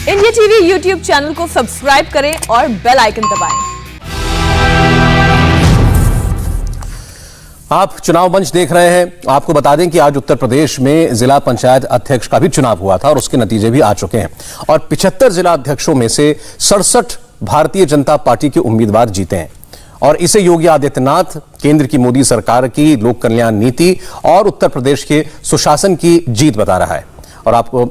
India TV YouTube channel को subscribe करें और बेल आइकन दबाएं। आप चुनाव मंच देख रहे हैं। आपको बता दें कि आज उत्तर प्रदेश में जिला पंचायत अध्यक्ष का भी चुनाव हुआ था और उसके नतीजे भी आ चुके हैं और 75 जिला अध्यक्षों में से 67 भारतीय जनता पार्टी के उम्मीदवार जीते हैं और इसे योगी आदित्यनाथ, केंद्र की मोदी सरकार की लोक कल्याण नीति और उत्तर प्रदेश के सुशासन की जीत बता रहा है। और आपको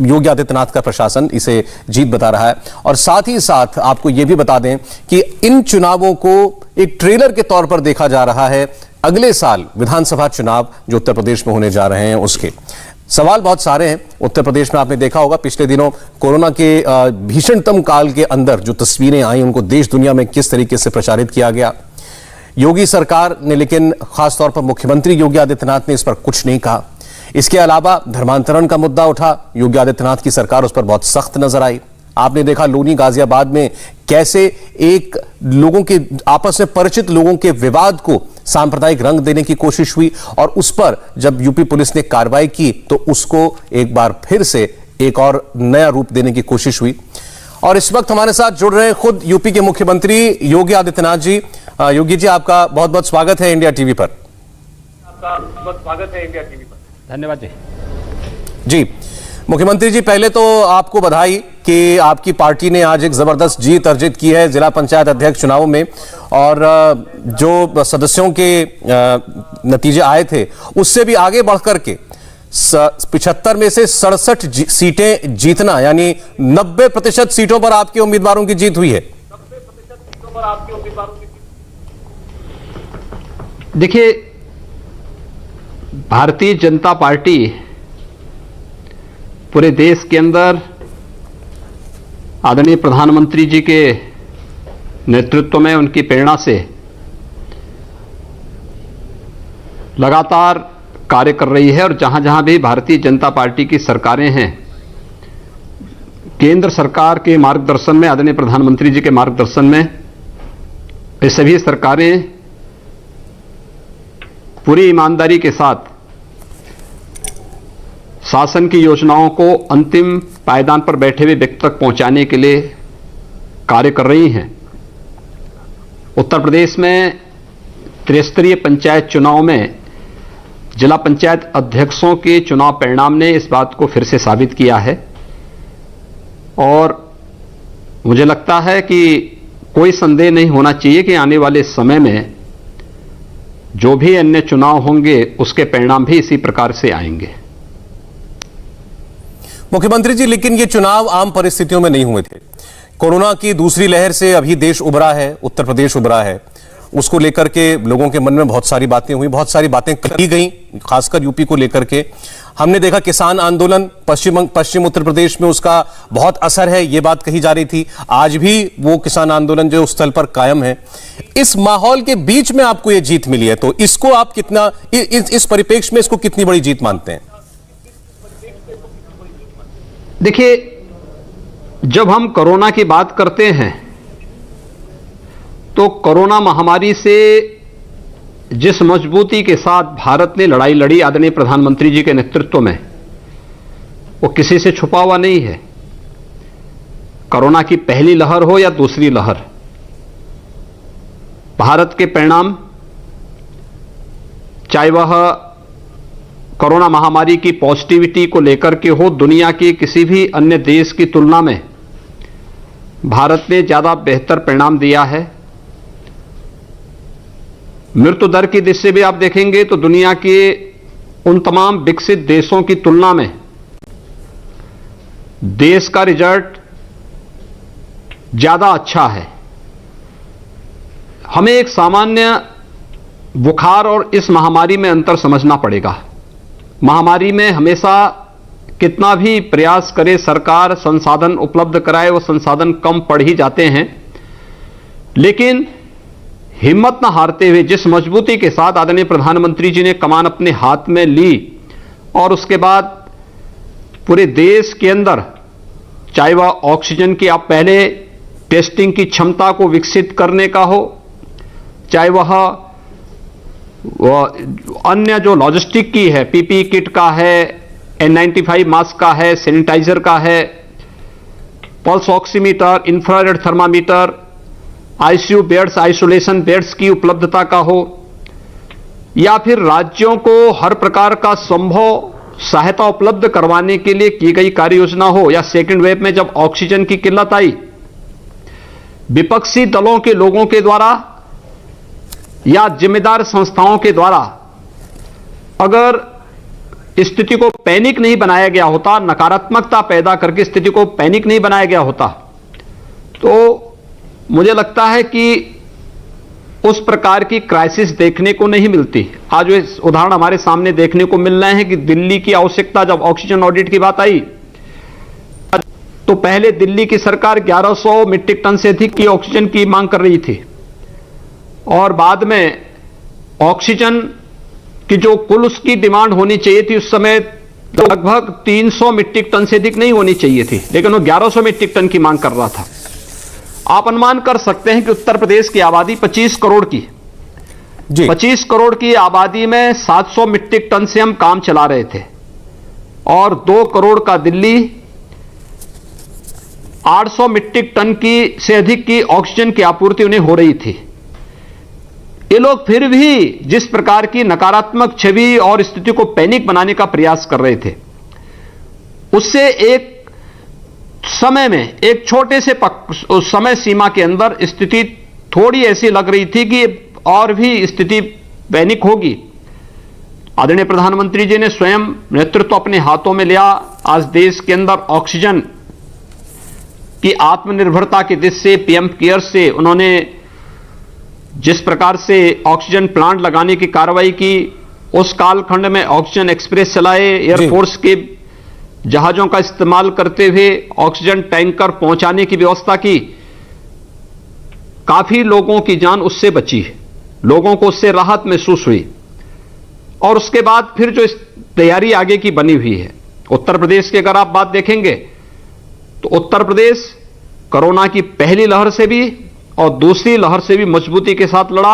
योगी आदित्यनाथ का प्रशासन इसे जीत बता रहा है और साथ ही साथ आपको यह भी बता दें कि इन चुनावों को एक ट्रेलर के तौर पर देखा जा रहा है अगले साल विधानसभा चुनाव जो उत्तर प्रदेश में होने जा रहे हैं उसके। सवाल बहुत सारे हैं। उत्तर प्रदेश में आपने देखा होगा पिछले दिनों कोरोना के भीषणतम काल के अंदर जो तस्वीरें आई उनको देश दुनिया में किस तरीके से प्रचारित किया गया। योगी सरकार ने, लेकिन खासतौर पर मुख्यमंत्री योगी आदित्यनाथ ने इस पर कुछ नहीं कहा। इसके अलावा धर्मांतरण का मुद्दा उठा, योगी आदित्यनाथ की सरकार उस पर बहुत सख्त नजर आई। आपने देखा लोनी गाजियाबाद में कैसे एक लोगों के आपस में परिचित लोगों के विवाद को सांप्रदायिक रंग देने की कोशिश हुई और उस पर जब यूपी पुलिस ने कार्रवाई की तो उसको एक बार फिर से एक और नया रूप देने की कोशिश हुई। और इस वक्त हमारे साथ जुड़ रहे हैं खुद यूपी के मुख्यमंत्री योगी आदित्यनाथ जी। योगी जी, आपका बहुत बहुत स्वागत है इंडिया टीवी पर। धन्यवाद जी। मुख्यमंत्री जी, पहले तो आपको बधाई कि आपकी पार्टी ने आज एक जबरदस्त जीत अर्जित की है जिला पंचायत अध्यक्ष चुनाव में और जो सदस्यों के नतीजे आए थे उससे भी आगे बढ़कर के 75 में से 67 सीटें जीतना, यानी 90% सीटों पर आपके उम्मीदवारों की जीत हुई है। देखिए, भारतीय जनता पार्टी पूरे देश के अंदर आदरणीय प्रधानमंत्री जी के नेतृत्व में, उनकी प्रेरणा से लगातार कार्य कर रही है और जहां जहां भी भारतीय जनता पार्टी की सरकारें हैं, केंद्र सरकार के मार्गदर्शन में, आदरणीय प्रधानमंत्री जी के मार्गदर्शन में, ये सभी सरकारें पूरी ईमानदारी के साथ शासन की योजनाओं को अंतिम पायदान पर बैठे हुए व्यक्ति तक पहुंचाने के लिए कार्य कर रही हैं। उत्तर प्रदेश में त्रिस्तरीय पंचायत चुनाव में जिला पंचायत अध्यक्षों के चुनाव परिणाम ने इस बात को फिर से साबित किया है और मुझे लगता है कि कोई संदेह नहीं होना चाहिए कि आने वाले समय में जो भी अन्य चुनाव होंगे उसके परिणाम भी इसी प्रकार से आएंगे। मुख्यमंत्री जी, लेकिन ये चुनाव आम परिस्थितियों में नहीं हुए थे। कोरोना की दूसरी लहर से अभी देश उभरा है, उत्तर प्रदेश उभरा है। उसको लेकर के लोगों के मन में बहुत सारी बातें हुई, बहुत सारी बातें की गई, खासकर यूपी को लेकर के। हमने देखा किसान आंदोलन पश्चिम उत्तर प्रदेश में उसका बहुत असर है, ये बात कही जा रही थी। आज भी वो किसान आंदोलन जो उस स्थल पर कायम है। इस माहौल के बीच में आपको ये जीत मिली है, तो इसको आप कितना, इस परिप्रेक्ष्य में इसको कितनी बड़ी जीत मानते हैं? देखिए, जब हम कोरोना की बात करते हैं तो कोरोना महामारी से जिस मजबूती के साथ भारत ने लड़ाई लड़ी आदरणीय प्रधानमंत्री जी के नेतृत्व में, वो किसी से छुपा हुआ नहीं है। कोरोना की पहली लहर हो या दूसरी लहर, भारत के परिणाम, चाहे वह कोरोना महामारी की पॉजिटिविटी को लेकर के हो, दुनिया के किसी भी अन्य देश की तुलना में भारत ने ज्यादा बेहतर परिणाम दिया है। मृत्यु दर की दृष्टि से भी आप देखेंगे तो दुनिया के उन तमाम विकसित देशों की तुलना में देश का रिजल्ट ज्यादा अच्छा है। हमें एक सामान्य बुखार और इस महामारी में अंतर समझना पड़ेगा। महामारी में हमेशा कितना भी प्रयास करे सरकार, संसाधन उपलब्ध कराए, वो संसाधन कम पड़ ही जाते हैं, लेकिन हिम्मत न हारते हुए जिस मजबूती के साथ आदरणीय प्रधानमंत्री जी ने कमान अपने हाथ में ली और उसके बाद पूरे देश के अंदर, चाहे वह ऑक्सीजन की आप पहले टेस्टिंग की क्षमता को विकसित करने का हो, चाहे वह अन्य जो लॉजिस्टिक की है, पीपीई किट का है, N95 मास्क का है, सैनिटाइजर का है, pulse oximeter, infrared thermometer, ICU beds, isolation beds की उपलब्धता का हो, या फिर राज्यों को हर प्रकार का संभव सहायता उपलब्ध करवाने के लिए की गई कार्य योजना हो, या सेकेंड वेव में जब ऑक्सीजन की किल्लत आई, विपक्षी दलों के लोगों के द्वारा या जिम्मेदार संस्थाओं के द्वारा अगर स्थिति को पैनिक नहीं बनाया गया होता, नकारात्मकता पैदा करके स्थिति को पैनिक नहीं बनाया गया होता, तो मुझे लगता है कि उस प्रकार की क्राइसिस देखने को नहीं मिलती। आज वे उदाहरण हमारे सामने देखने को मिल रहे हैं कि दिल्ली की आवश्यकता, जब ऑक्सीजन ऑडिट की बात आई तो पहले दिल्ली की सरकार 1100 मीट्रिक टन से अधिक की ऑक्सीजन की मांग कर रही थी, और बाद में ऑक्सीजन की जो कुल उसकी डिमांड होनी चाहिए थी उस समय लगभग 300 मीट्रिक टन से अधिक नहीं होनी चाहिए थी, लेकिन वो 1100 मीट्रिक टन की मांग कर रहा था। आप अनुमान कर सकते हैं कि उत्तर प्रदेश की आबादी 25 करोड़ की, 25 करोड़ की आबादी में 700 मीट्रिक टन से हम काम चला रहे थे, और 2 करोड़ का दिल्ली 800 मीट्रिक टन की से अधिक की ऑक्सीजन की आपूर्ति उन्हें हो रही थी। ये लोग फिर भी जिस प्रकार की नकारात्मक छवि और स्थिति को पैनिक बनाने का प्रयास कर रहे थे, उससे एक समय में, एक छोटे से समय सीमा के अंदर स्थिति थोड़ी ऐसी लग रही थी कि और भी स्थिति पैनिक होगी। आदरणीय प्रधानमंत्री जी ने स्वयं नेतृत्व अपने हाथों में लिया। आज देश के अंदर ऑक्सीजन की आत्मनिर्भरता की दिशा से, पीएम केयर से उन्होंने जिस प्रकार से ऑक्सीजन प्लांट लगाने की कार्रवाई की, उस कालखंड में ऑक्सीजन एक्सप्रेस चलाए, एयरफोर्स के जहाजों का इस्तेमाल करते हुए ऑक्सीजन टैंकर पहुंचाने की व्यवस्था की। काफी लोगों की जान उससे बची है, लोगों को उससे राहत महसूस हुई। और उसके बाद फिर जो इस तैयारी आगे की बनी हुई है, उत्तर प्रदेश की अगर आप बात देखेंगे तो उत्तर प्रदेश कोरोना की पहली लहर से भी और दूसरी लहर से भी मजबूती के साथ लड़ा।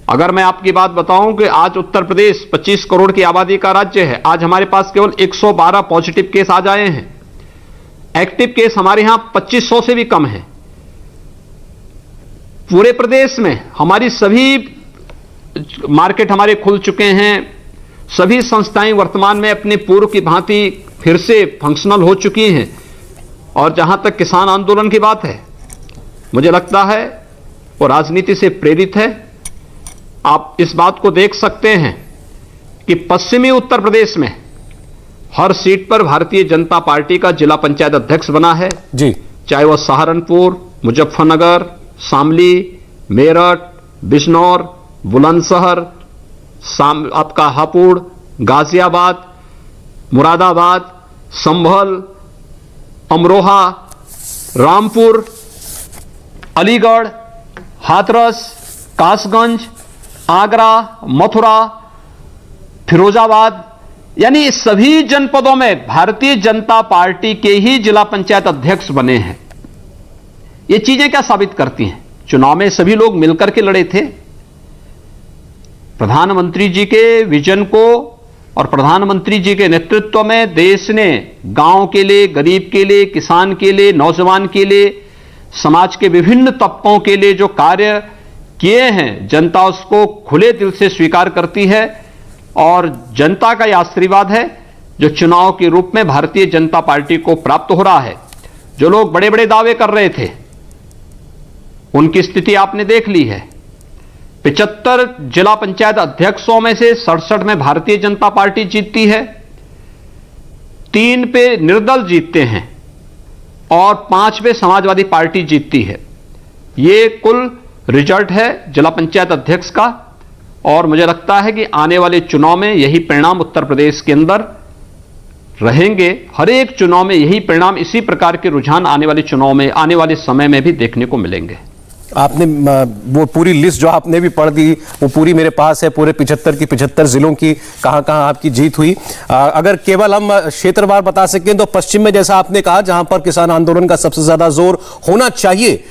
अगर मैं आपकी बात बताऊं कि आज उत्तर प्रदेश 25 करोड़ की आबादी का राज्य है, आज हमारे पास केवल 112 पॉजिटिव केस आज आए हैं। एक्टिव केस हमारे यहां 2500 से भी कम है। पूरे प्रदेश में हमारी सभी मार्केट हमारे खुल चुके हैं, सभी संस्थाएं वर्तमान में अपने पूर्व की भांति फिर से फंक्शनल हो चुकी हैं। और जहां तक किसान आंदोलन की बात है, मुझे लगता है वो राजनीति से प्रेरित है। आप इस बात को देख सकते हैं कि पश्चिमी उत्तर प्रदेश में हर सीट पर भारतीय जनता पार्टी का जिला पंचायत अध्यक्ष बना है जी, चाहे वह सहारनपुर, मुजफ्फरनगर, शामली, मेरठ, बिजनौर, बुलंदशहर, आपका हापुड़, गाजियाबाद, मुरादाबाद, संभल, अमरोहा, रामपुर, अलीगढ़, हाथरस, कासगंज, आगरा, मथुरा, फिरोजाबाद, यानी इस सभी जनपदों में भारतीय जनता पार्टी के ही जिला पंचायत अध्यक्ष बने हैं। ये चीजें क्या साबित करती हैं? चुनाव में सभी लोग मिलकर के लड़े थे। प्रधानमंत्री जी के विजन को और प्रधानमंत्री जी के नेतृत्व में देश ने गांव के लिए, गरीब के लिए, किसान के लिए, नौजवान के लिए, समाज के विभिन्न तबकों के लिए जो कार्य किए हैं, जनता उसको खुले दिल से स्वीकार करती है। और जनता का यह आशीर्वाद है जो चुनाव के रूप में भारतीय जनता पार्टी को प्राप्त हो रहा है। जो लोग बड़े बड़े दावे कर रहे थे, उनकी स्थिति आपने देख ली है। 75 जिला पंचायत अध्यक्षों में से 67 में भारतीय जनता पार्टी जीतती है, 3 पे निर्दल जीतते हैं और 5 पे समाजवादी पार्टी जीतती है। ये कुल रिजल्ट है जिला पंचायत अध्यक्ष का। और मुझे लगता है कि आने वाले चुनाव में यही परिणाम उत्तर प्रदेश के अंदर रहेंगे। हर एक चुनाव में यही परिणाम, इसी प्रकार के रुझान आने वाले चुनाव में, आने वाले समय में भी देखने को मिलेंगे। आपने वो पूरी लिस्ट जो आपने भी पढ़ दी वो पूरी मेरे पास है, पूरे 75 की 75 जिलों की कहां कहां आपकी जीत हुई। अगर केवल हम क्षेत्रवार बता सकें तो पश्चिम में जैसा आपने कहा जहां पर किसान आंदोलन का सबसे ज्यादा जोर होना चाहिए,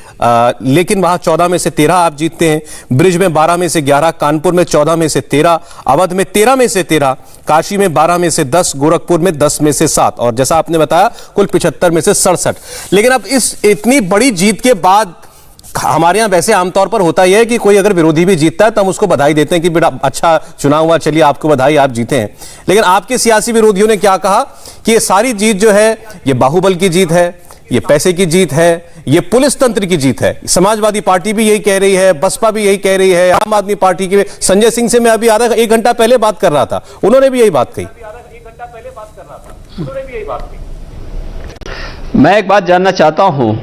लेकिन वहां 14 में से 13 आप जीतते हैं, ब्रिज में 12 में से 11, कानपुर में 14 में से 13, अवध में 13 में से 13, काशी में 12 में से 10, गोरखपुर में 10 में से 7 और जैसा आपने बताया कुल 75 में से 67। लेकिन अब इस इतनी बड़ी जीत के बाद हमारे यहां वैसे आमतौर पर होता यह है कि कोई अगर विरोधी भी जीतता है तो हम उसको बधाई देते हैं कि बेटा अच्छा चुनाव हुआ, चलिए आपको बधाई, आप जीते हैं। लेकिन आपके सियासी विरोधियों ने क्या कहा कि ये सारी जीत जो है ये बाहुबल की जीत है, ये पैसे की जीत है, ये पुलिस तंत्र की जीत है। समाजवादी पार्टी भी यही कह रही है, बसपा भी यही कह रही है, आम आदमी पार्टी के संजय सिंह से मैं अभी एक घंटा पहले बात कर रहा था, उन्होंने भी यही बात कही। मैं एक बात जानना चाहता हूं,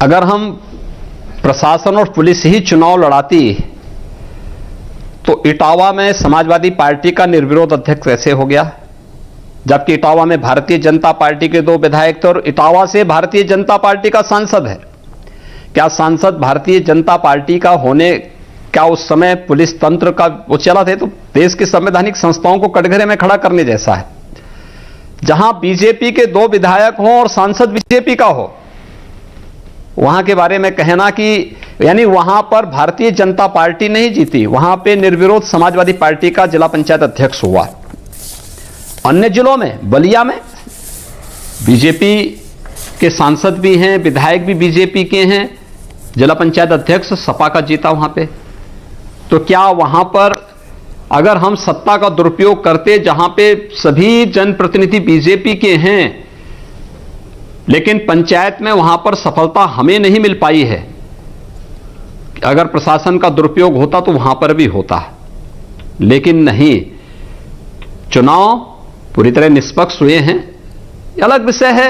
अगर हम प्रशासन और पुलिस ही चुनाव लड़ाती तो इटावा में समाजवादी पार्टी का निर्विरोध अध्यक्ष कैसे हो गया, जबकि इटावा में भारतीय जनता पार्टी के 2 विधायक थे और इटावा से भारतीय जनता पार्टी का सांसद है। क्या सांसद भारतीय जनता पार्टी का होने, क्या उस समय पुलिस तंत्र का वो चला थे? तो देश की संवैधानिक संस्थाओं को कटघरे में खड़ा करने जैसा है। जहां बीजेपी के 2 विधायक हों और सांसद बीजेपी का हो, वहां के बारे में कहना कि यानी वहां पर भारतीय जनता पार्टी नहीं जीती, वहां पे निर्विरोध समाजवादी पार्टी का जिला पंचायत अध्यक्ष हुआ। अन्य जिलों में, बलिया में बीजेपी के सांसद भी हैं, विधायक भी बीजेपी के हैं, जिला पंचायत अध्यक्ष सपा का जीता वहां पे। तो क्या वहां पर अगर हम सत्ता का दुरुपयोग करते, जहां पे सभी जनप्रतिनिधि बीजेपी के हैं लेकिन पंचायत में वहां पर सफलता हमें नहीं मिल पाई है, अगर प्रशासन का दुरुपयोग होता तो वहां पर भी होता, लेकिन नहीं, चुनाव पूरी तरह निष्पक्ष हुए हैं। अलग विषय है,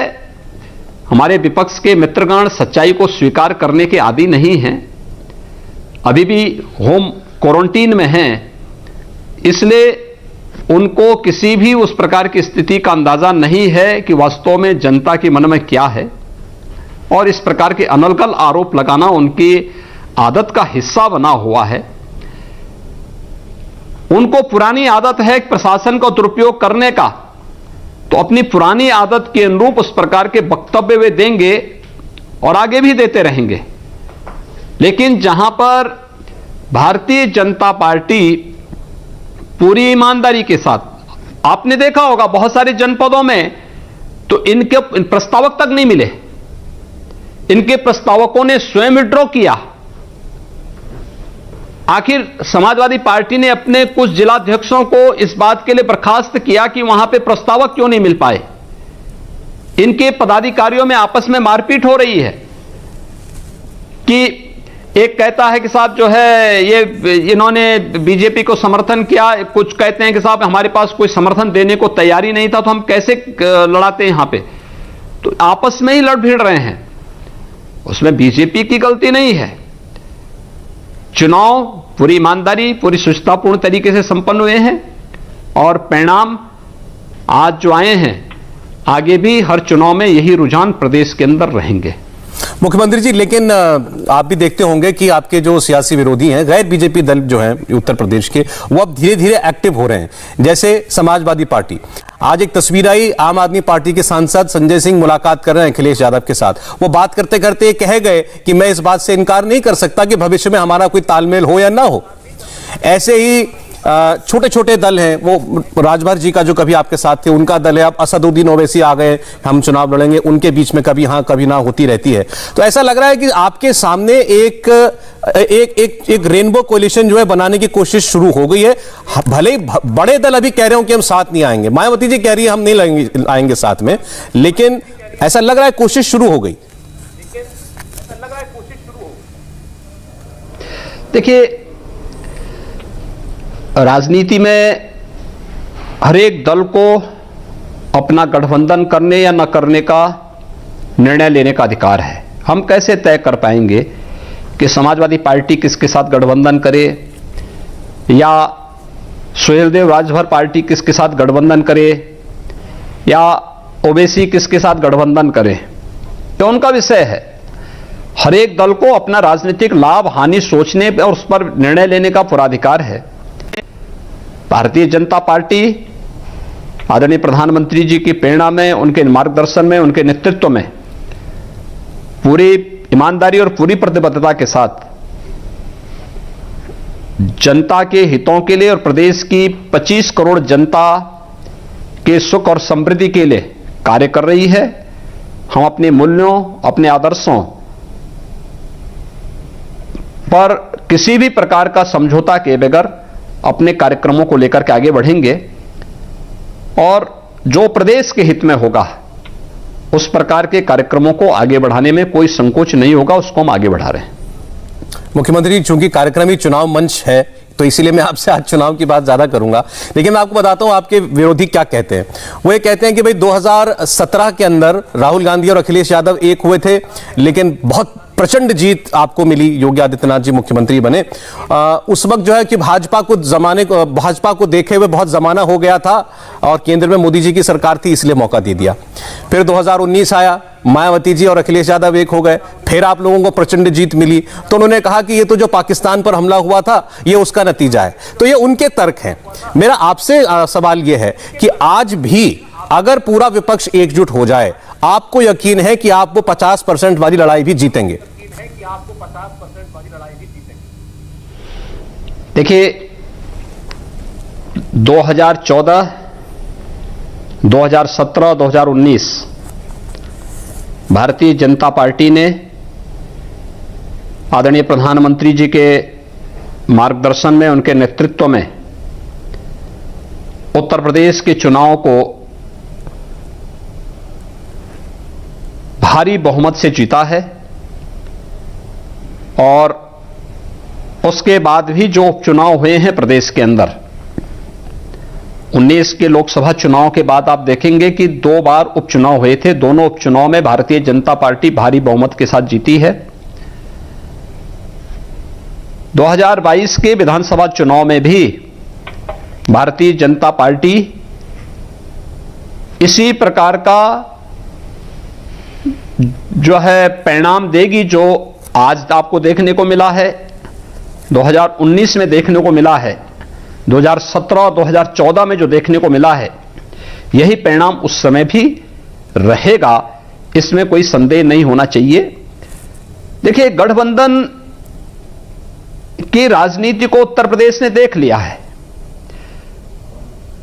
हमारे विपक्ष के मित्रगण सच्चाई को स्वीकार करने के आदी नहीं हैं, अभी भी होम क्वारंटीन में हैं, इसलिए उनको किसी भी उस प्रकार की स्थिति का अंदाजा नहीं है कि वास्तव में जनता के मन में क्या है, और इस प्रकार के अनलगल आरोप लगाना उनकी आदत का हिस्सा बना हुआ है। उनको पुरानी आदत है प्रशासन का दुरुपयोग करने का, तो अपनी पुरानी आदत के अनुरूप उस प्रकार के वक्तव्य वे देंगे और आगे भी देते रहेंगे। लेकिन जहां पर भारतीय जनता पार्टी पूरी ईमानदारी के साथ, आपने देखा होगा बहुत सारे जनपदों में तो इनके प्रस्तावक तक नहीं मिले, इनके प्रस्तावकों ने स्वयं विड्रॉ किया। आखिर समाजवादी पार्टी ने अपने कुछ जिलाध्यक्षों को इस बात के लिए बर्खास्त किया कि वहां पे प्रस्तावक क्यों नहीं मिल पाए। इनके पदाधिकारियों में आपस में मारपीट हो रही है कि एक कहता है कि साहब जो है ये इन्होंने बीजेपी को समर्थन किया, कुछ कहते हैं कि साहब हमारे पास कोई समर्थन देने को तैयारी नहीं था तो हम कैसे लड़ाते हैं यहां पे। तो आपस में ही लड़ भिड़ रहे हैं, उसमें बीजेपी की गलती नहीं है। चुनाव पूरी ईमानदारी, पूरी शुचितापूर्ण तरीके से संपन्न हुए हैं और परिणाम आज जो आए हैं, आगे भी हर चुनाव में यही रुझान प्रदेश के अंदर रहेंगे। मुख्यमंत्री जी, लेकिन आप भी देखते होंगे कि आपके जो सियासी विरोधी हैं, गैर बीजेपी दल जो हैं उत्तर प्रदेश के, वो अब धीरे धीरे एक्टिव हो रहे हैं। जैसे समाजवादी पार्टी, आज एक तस्वीर आई, आम आदमी पार्टी के सांसद संजय सिंह मुलाकात कर रहे हैं अखिलेश यादव के साथ। वो बात करते करते कह गए कि मैं इस बात से इनकार नहीं कर सकता कि भविष्य में हमारा कोई तालमेल हो या ना हो। ऐसे ही छोटे छोटे दल हैं, वो राजभर जी का जो कभी आपके साथ थे उनका दल है, अब असदुद्दीन ओवैसी आ गए, हम चुनाव लड़ेंगे, उनके बीच में कभी हाँ कभी ना होती रहती है। तो ऐसा लग रहा है कि आपके सामने एक एक एक एक रेनबो कोलिशन जो है बनाने की कोशिश शुरू हो गई है। भले ही बड़े दल अभी कह रहे हो कि हम साथ नहीं आएंगे, मायावती जी कह रही है हम नहीं आएंगे साथ में, लेकिन ऐसा लग रहा है कोशिश शुरू हो गई। देखिए, राजनीति में हर एक दल को अपना गठबंधन करने या न करने का निर्णय लेने का अधिकार है। हम कैसे तय कर पाएंगे कि समाजवादी पार्टी किसके साथ गठबंधन करे या सुहेलदेव राजभर पार्टी किसके साथ गठबंधन करे या ओवैसी किसके साथ गठबंधन करे, तो उनका विषय है। हर एक दल को अपना राजनीतिक लाभ हानि सोचने और उस पर निर्णय लेने का पूरा अधिकार है। भारतीय जनता पार्टी आदरणीय प्रधानमंत्री जी की प्रेरणा में, उनके मार्गदर्शन में, उनके नेतृत्व में पूरी ईमानदारी और पूरी प्रतिबद्धता के साथ जनता के हितों के लिए और प्रदेश की 25 करोड़ जनता के सुख और समृद्धि के लिए कार्य कर रही है। हम अपने मूल्यों, अपने आदर्शों पर किसी भी प्रकार का समझौता किए बगैर अपने कार्यक्रमों को लेकर के आगे बढ़ेंगे और जो प्रदेश के हित में होगा उस प्रकार के कार्यक्रमों को आगे बढ़ाने में कोई संकोच नहीं होगा, उसको हम आगे बढ़ा रहे हैं। मुख्यमंत्री, चूंकि कार्यक्रमी चुनाव मंच है तो इसीलिए मैं आपसे आज चुनाव की बात ज्यादा करूंगा, लेकिन मैं आपको बताता हूं आपके विरोधी क्या कहते हैं। वो ये कहते हैं कि भाई 2017 के अंदर राहुल गांधी और अखिलेश यादव एक हुए थे, लेकिन बहुत प्रचंड जीत आपको मिली, योगी आदित्यनाथ जी मुख्यमंत्री बने। उस वक्त जो है कि भाजपा को देखे हुए बहुत जमाना हो गया था और केंद्र में मोदी जी की सरकार थी, इसलिए मौका दे दिया। फिर 2019 आया, मायावती जी और अखिलेश यादव एक हो गए, फिर आप लोगों को प्रचंड जीत मिली, तो उन्होंने कहा कि ये तो जो पाकिस्तान पर हमला हुआ था ये उसका नतीजा है। तो ये उनके तर्क हैं। मेरा आपसे सवाल ये है कि आज भी अगर पूरा विपक्ष एकजुट हो जाए, आपको यकीन है कि आप वो 50% वाली लड़ाई भी जीतेंगे? देखिए, 2014, 2017, 2019 भारतीय जनता पार्टी ने आदरणीय प्रधानमंत्री जी के मार्गदर्शन में, उनके नेतृत्व में उत्तर प्रदेश के चुनाव को भारी बहुमत से जीता है और उसके बाद भी जो उपचुनाव हुए हैं प्रदेश के अंदर, 19 के लोकसभा चुनाव के बाद आप देखेंगे कि 2 बार उपचुनाव हुए थे। दोनों उपचुनाव में भारतीय जनता पार्टी भारी बहुमत के साथ जीती है। 2022 के विधानसभा चुनाव में भी भारतीय जनता पार्टी इसी प्रकार का जो है परिणाम देगी जो आज आपको देखने को मिला है, 2019 में देखने को मिला है, 2017 और 2014 में जो देखने को मिला है, यही परिणाम उस समय भी रहेगा, इसमें कोई संदेह नहीं होना चाहिए। देखिए, गठबंधन की राजनीति को उत्तर प्रदेश ने देख लिया है।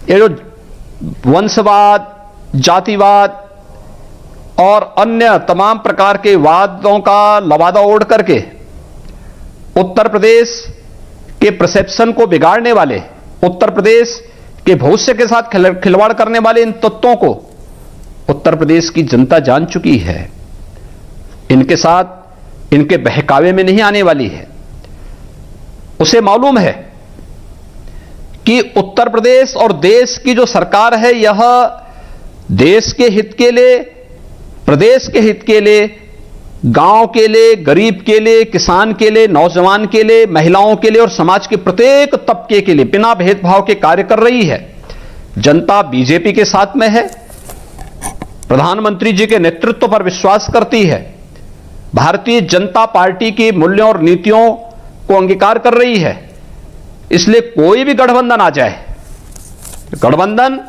ये जो वंशवाद, जातिवाद और अन्य तमाम प्रकार के वादों का लवादा ओढ़ करके उत्तर प्रदेश के परसेप्शन को बिगाड़ने वाले, उत्तर प्रदेश के भविष्य के साथ खिलवाड़ करने वाले इन तत्वों को उत्तर प्रदेश की जनता जान चुकी है। इनके साथ, इनके बहकावे में नहीं आने वाली है। उसे मालूम है कि उत्तर प्रदेश और देश की जो सरकार है, यह देश के हित के लिए, प्रदेश के हित के लिए, गांव के लिए, गरीब के लिए, किसान के लिए, नौजवान के लिए, महिलाओं के लिए और समाज के प्रत्येक तबके के लिए बिना भेदभाव के कार्य कर रही है। जनता बीजेपी के साथ में है, प्रधानमंत्री जी के नेतृत्व पर विश्वास करती है, भारतीय जनता पार्टी की मूल्यों और नीतियों को अंगीकार कर रही है। इसलिए कोई भी गठबंधन आ जाए, गठबंधन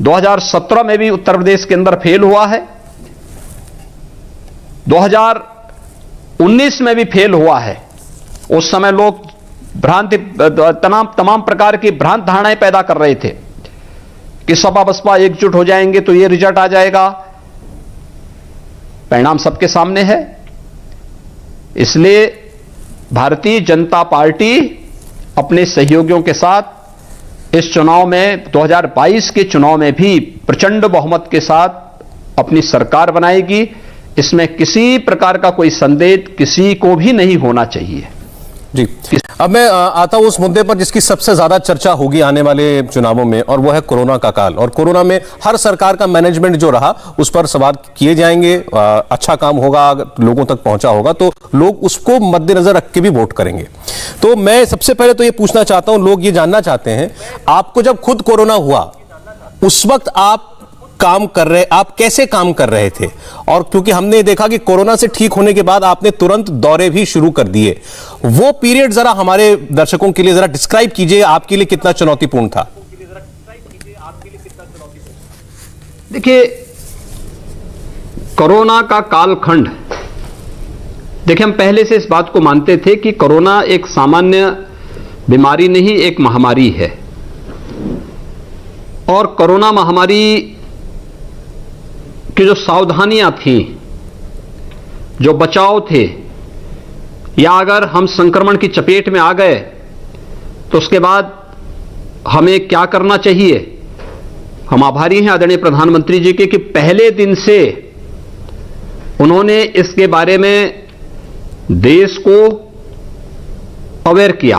2017 में भी उत्तर प्रदेश के अंदर फेल हुआ है, 2019 में भी फेल हुआ है। उस समय लोग भ्रांति, तमाम प्रकार की भ्रांत धारणाएं पैदा कर रहे थे कि सपा बसपा एकजुट हो जाएंगे तो ये रिजल्ट आ जाएगा। परिणाम सबके सामने है। इसलिए भारतीय जनता पार्टी अपने सहयोगियों के साथ इस चुनाव में, 2022 के चुनाव में भी प्रचंड बहुमत के साथ अपनी सरकार बनाएगी। इसमें किसी प्रकार का कोई संदेह किसी को भी नहीं होना चाहिए। जी, अब मैं आता हूं उस मुद्दे पर जिसकी सबसे ज्यादा चर्चा होगी आने वाले चुनावों में, और वो है कोरोना का काल। और कोरोना में हर सरकार का मैनेजमेंट जो रहा उस पर सवाल किए जाएंगे। अच्छा काम होगा, लोगों तक पहुंचा होगा तो लोग उसको मद्देनजर रख के भी वोट करेंगे। तो मैं सबसे पहले तो ये पूछना चाहता हूं, लोग ये जानना चाहते हैं, आपको जब खुद कोरोना हुआ उस वक्त आप काम कर रहे, आप कैसे काम कर रहे थे? और क्योंकि हमने देखा कि कोरोना से ठीक होने के बाद आपने तुरंत दौरे भी शुरू कर दिए, वो पीरियड जरा हमारे दर्शकों के लिए जरा डिस्क्राइब कीजिए, आपके लिए कितना चुनौतीपूर्ण था? देखिए, कोरोना का कालखंड, देखिए हम पहले से इस बात को मानते थे कि कोरोना एक सामान्य बीमारी नहीं, एक महामारी है। और कोरोना महामारी की जो सावधानियां थीं, जो बचाव थे, या अगर हम संक्रमण की चपेट में आ गए तो उसके बाद हमें क्या करना चाहिए, हम आभारी हैं आदरणीय प्रधानमंत्री जी के कि पहले दिन से उन्होंने इसके बारे में देश को अवेयर किया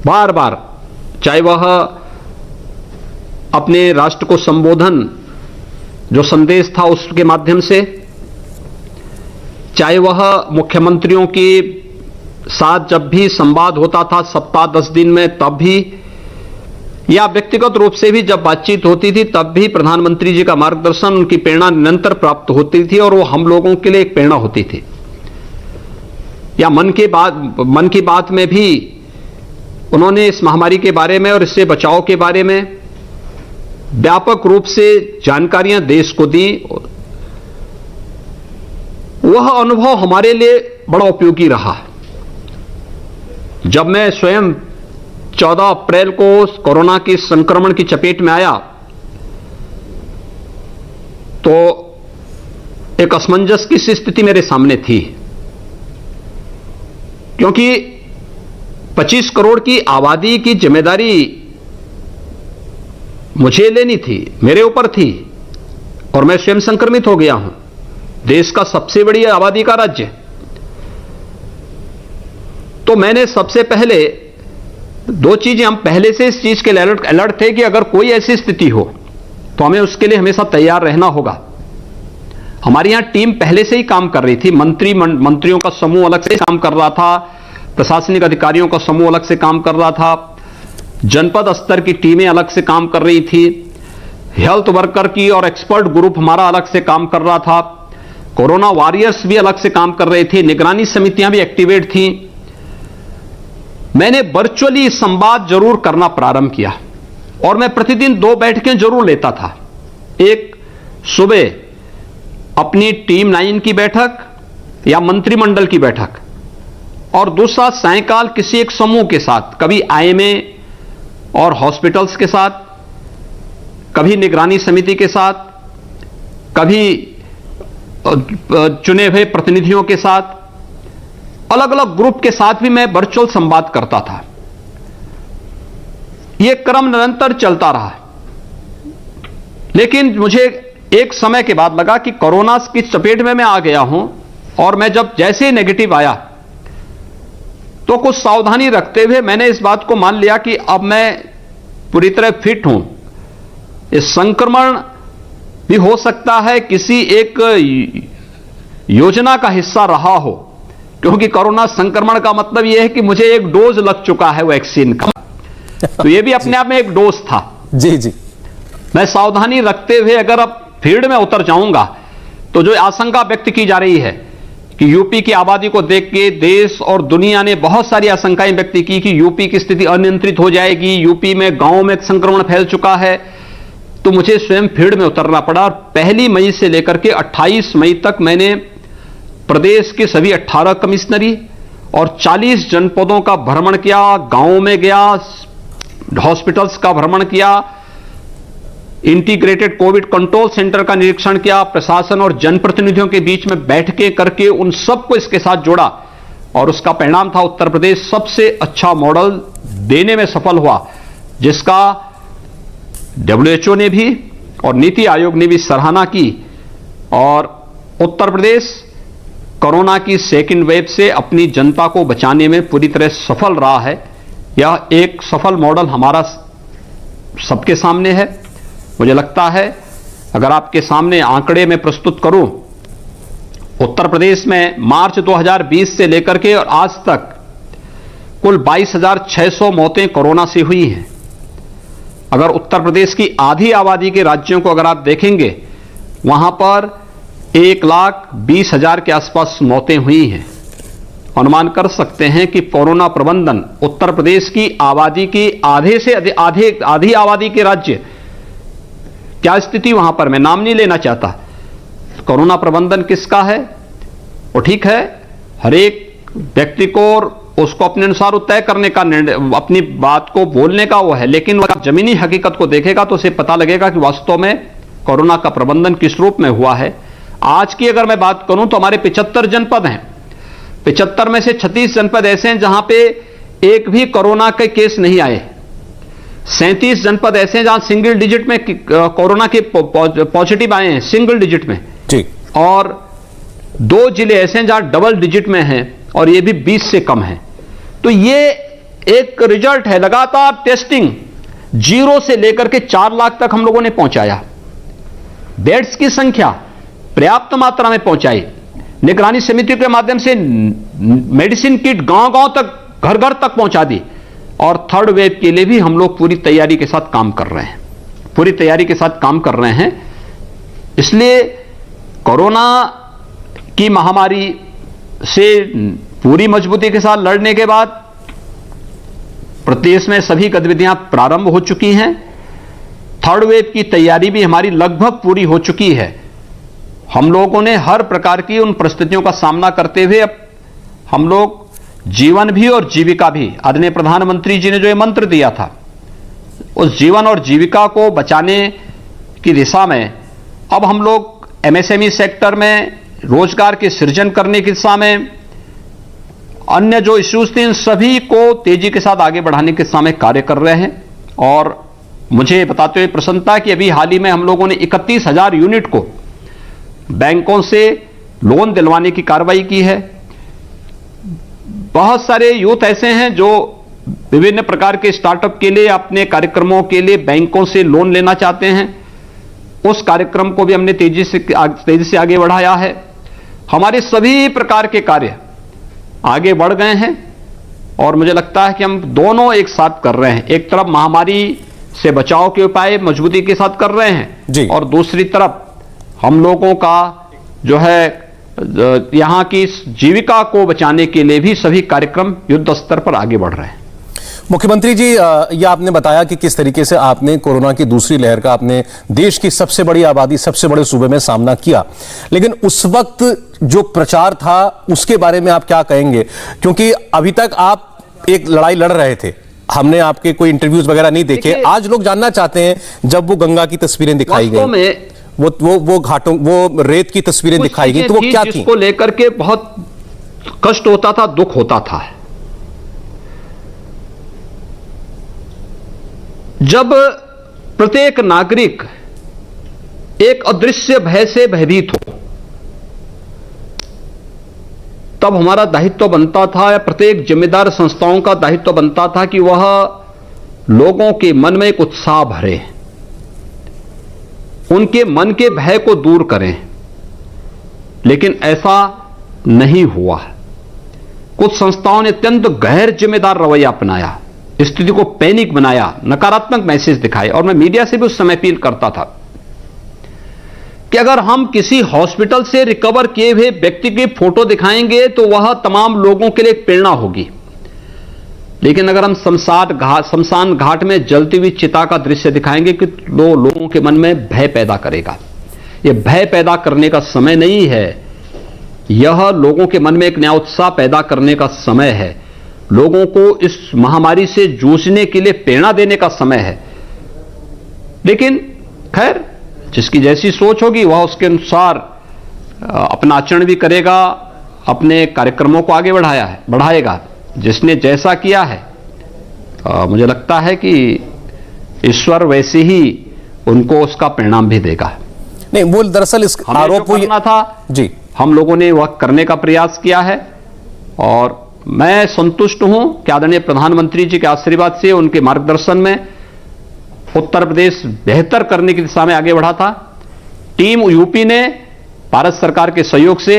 बार बार, चाहे वह अपने राष्ट्र को संबोधन जो संदेश था उसके माध्यम से, चाहे वह मुख्यमंत्रियों के साथ जब भी संवाद होता था सप्ताह 10 दिन में तब भी, या व्यक्तिगत रूप से भी जब बातचीत होती थी तब भी प्रधानमंत्री जी का मार्गदर्शन, उनकी प्रेरणा निरंतर प्राप्त होती थी और वो हम लोगों के लिए एक प्रेरणा होती थी। या मन की बात में भी उन्होंने इस महामारी के बारे में और इससे बचाव के बारे में व्यापक रूप से जानकारियां देश को दी। वह अनुभव हमारे लिए बड़ा उपयोगी रहा। जब मैं स्वयं 14 अप्रैल को कोरोना के संक्रमण की चपेट में आया तो एक असमंजस की स्थिति मेरे सामने थी, क्योंकि 25 करोड़ की आबादी की जिम्मेदारी मुझे लेनी थी, मेरे ऊपर थी, और मैं स्वयं संक्रमित हो गया हूं, देश का सबसे बड़ी आबादी का राज्य। तो मैंने सबसे पहले 2 चीजें, हम पहले से इस चीज के अलर्ट थे कि अगर कोई ऐसी स्थिति हो तो हमें उसके लिए हमेशा तैयार रहना होगा। हमारी यहां टीम पहले से ही काम कर रही थी, मंत्रियों का समूह अलग से काम कर रहा था, प्रशासनिक अधिकारियों का समूह अलग से काम कर रहा था, जनपद स्तर की टीमें अलग से काम कर रही थी, हेल्थ वर्कर की और एक्सपर्ट ग्रुप हमारा अलग से काम कर रहा था, कोरोना वॉरियर्स भी अलग से काम कर रहे थे, निगरानी समितियां भी एक्टिवेट थी। मैंने वर्चुअली संवाद जरूर करना प्रारंभ किया और मैं प्रतिदिन 2 बैठकें जरूर लेता था। एक सुबह अपनी टीम 9 की बैठक या मंत्रिमंडल की बैठक, और दूसरा सायंकाल किसी एक समूह के साथ, कभी आईएमए और हॉस्पिटल्स के साथ, कभी निगरानी समिति के साथ, कभी चुने हुए प्रतिनिधियों के साथ, अलग अलग ग्रुप के साथ भी मैं वर्चुअल संवाद करता था। यह क्रम निरंतर चलता रहा, लेकिन मुझे एक समय के बाद लगा कि कोरोना की चपेट में मैं आ गया हूं, और मैं जब जैसे नेगेटिव आया तो कुछ सावधानी रखते हुए मैंने इस बात को मान लिया कि अब मैं पूरी तरह फिट हूं। इस संक्रमण भी हो सकता है किसी एक योजना का हिस्सा रहा हो, क्योंकि कोरोना संक्रमण का मतलब यह है कि मुझे एक डोज लग चुका है वैक्सीन का, तो यह भी अपने आप में एक डोज था। जी जी, मैं सावधानी रखते हुए अगर अब फील्ड में उतर जाऊंगा तो जो आशंका व्यक्त की जा रही है कि यूपी की आबादी को देख के देश और दुनिया ने बहुत सारी आशंकाएं व्यक्त की कि यूपी की स्थिति अनियंत्रित हो जाएगी, यूपी में गांव में संक्रमण फैल चुका है, तो मुझे स्वयं फील्ड में उतरना पड़ा। और 1 मई से लेकर के 28 मई तक मैंने प्रदेश के सभी 18 कमिश्नरी और 40 जनपदों का भ्रमण किया, गांवों में गया, हॉस्पिटल्स का भ्रमण किया, इंटीग्रेटेड कोविड कंट्रोल सेंटर का निरीक्षण किया, प्रशासन और जनप्रतिनिधियों के बीच में बैठकें करके उन सबको इसके साथ जोड़ा, और उसका परिणाम था उत्तर प्रदेश सबसे अच्छा मॉडल देने में सफल हुआ, जिसका WHO ने भी और नीति आयोग ने भी सराहना की। और उत्तर प्रदेश कोरोना की सेकेंड वेव से अपनी जनता को बचाने में पूरी तरह सफल रहा है। यह एक सफल मॉडल हमारा सबके सामने है। मुझे लगता है अगर आपके सामने आंकड़े में प्रस्तुत करूं, उत्तर प्रदेश में मार्च 2020 से लेकर के और आज तक कुल 22,600 मौतें कोरोना से हुई हैं। अगर उत्तर प्रदेश की आधी आबादी के राज्यों को अगर आप देखेंगे, वहां पर 1,20,000 के आसपास मौतें हुई हैं। अनुमान कर सकते हैं कि कोरोना प्रबंधन उत्तर प्रदेश की आबादी की आधी आबादी के राज्य, क्या स्थिति वहां पर, मैं नाम नहीं लेना चाहता। कोरोना प्रबंधन किसका है? वो ठीक है, हर एक व्यक्ति को और उसको अपने अनुसार तय करने का निर्णय, अपनी बात को बोलने का वो है, लेकिन अगर जमीनी हकीकत को देखेगा तो उसे पता लगेगा कि वास्तव में कोरोना का प्रबंधन किस रूप में हुआ है। आज की अगर मैं बात करूं तो हमारे 75 जनपद हैं। 75 में से 36 जनपद ऐसे हैं जहां पे एक भी कोरोना के केस नहीं आए। 37 जनपद ऐसे हैं जहां सिंगल डिजिट में कोरोना के पॉजिटिव आए हैं, सिंगल डिजिट में जी। और 2 जिले ऐसे हैं जहां डबल डिजिट में हैं और ये भी 20 से कम है। तो ये एक रिजल्ट है, लगातार टेस्टिंग 0 से लेकर के 4 लाख तक हम लोगों ने पहुंचाया। बेड्स की संख्या पर्याप्त मात्रा में पहुंचाई। निगरानी समिति के माध्यम से मेडिसिन किट गांव-गांव तक, घर-घर तक पहुंचा दी। और थर्ड वेव के लिए भी हम लोग पूरी तैयारी के साथ काम कर रहे हैं, पूरी तैयारी के साथ काम कर रहे हैं। इसलिए कोरोना की महामारी से पूरी मजबूती के साथ लड़ने के बाद प्रदेश में सभी गतिविधियां प्रारंभ हो चुकी हैं। थर्ड वेव की तैयारी भी हमारी लगभग पूरी हो चुकी है। हम लोगों ने हर प्रकार की उन परिस्थितियों का सामना करते हुए अब हम लोग जीवन भी और जीविका भी, आदरणीय प्रधानमंत्री जी ने जो ये मंत्र दिया था, उस जीवन और जीविका को बचाने की दिशा में अब हम लोग एमएसएमई सेक्टर में रोजगार के सृजन करने की दिशा में, अन्य जो इश्यूज थे इन सभी को तेजी के साथ आगे बढ़ाने की दिशा में कार्य कर रहे हैं। और मुझे बताते हुए प्रसन्नता कि अभी हाल ही में हम लोगों ने 31,000 यूनिट को बैंकों से लोन दिलवाने की कार्रवाई की है। बहुत सारे यूथ ऐसे हैं जो विभिन्न प्रकार के स्टार्टअप के लिए, अपने कार्यक्रमों के लिए बैंकों से लोन लेना चाहते हैं। उस कार्यक्रम को भी हमने तेजी से आगे बढ़ाया है। हमारे सभी प्रकार के कार्य आगे बढ़ गए हैं और मुझे लगता है कि हम दोनों एक साथ कर रहे हैं। एक तरफ महामारी से बचाव के उपाय मजबूती के साथ कर रहे हैं जी। और दूसरी तरफ हम लोगों का जो है यहां की जीविका को बचाने के लिए भी सभी कार्यक्रम युद्ध स्तर पर आगे बढ़ रहे हैं। मुख्यमंत्री जी, ये आपने बताया कि किस तरीके से आपने कोरोना की दूसरी लहर का अपने देश की सबसे बड़ी आबादी, सबसे बड़े सूबे में सामना किया, लेकिन उस वक्त जो प्रचार था उसके बारे में आप क्या कहेंगे? क्योंकि अभी तक आप एक लड़ाई लड़ रहे थे, हमने आपके कोई इंटरव्यूज वगैरह नहीं देखे। आज लोग जानना चाहते हैं, जब वो गंगा की तस्वीरें दिखाई गई, वो घाटों, वो रेत की तस्वीरें दिखाई गई, तो वो क्या थी? जिसको लेकर के बहुत कष्ट होता था, दुख होता था। जब प्रत्येक नागरिक एक अदृश्य भय से भयभीत हो, तब हमारा दायित्व बनता था, या प्रत्येक जिम्मेदार संस्थाओं का दायित्व बनता था कि वह लोगों के मन में एक उत्साह भरे, उनके मन के भय को दूर करें। लेकिन ऐसा नहीं हुआ। कुछ संस्थाओं ने अत्यंत गैर जिम्मेदार रवैया अपनाया, स्थिति को पैनिक बनाया, नकारात्मक मैसेज दिखाए। और मैं मीडिया से भी उस समय अपील करता था कि अगर हम किसी हॉस्पिटल से रिकवर किए हुए व्यक्ति की फोटो दिखाएंगे तो वह तमाम लोगों के लिए एक प्रेरणा होगी, लेकिन अगर हम शमशान घाट में जलती हुई चिता का दृश्य दिखाएंगे कि लोगों के मन में भय पैदा करेगा। यह भय पैदा करने का समय नहीं है, यह लोगों के मन में एक नया उत्साह पैदा करने का समय है, लोगों को इस महामारी से जूझने के लिए प्रेरणा देने का समय है। लेकिन खैर, जिसकी जैसी सोच होगी वह उसके अनुसार अपना आचरण भी करेगा, अपने कार्यक्रमों को आगे बढ़ाएगा। जिसने जैसा किया है, मुझे लगता है कि ईश्वर वैसे ही उनको उसका परिणाम भी देगा। नहीं, वो दरअसल इस आरोप करना था जी, हम लोगों ने वह करने का प्रयास किया है। और मैं संतुष्ट हूं कि आदरणीय प्रधानमंत्री जी के आशीर्वाद से, उनके मार्गदर्शन में उत्तर प्रदेश बेहतर करने की दिशा में आगे बढ़ा था। टीम यूपी ने भारत सरकार के सहयोग से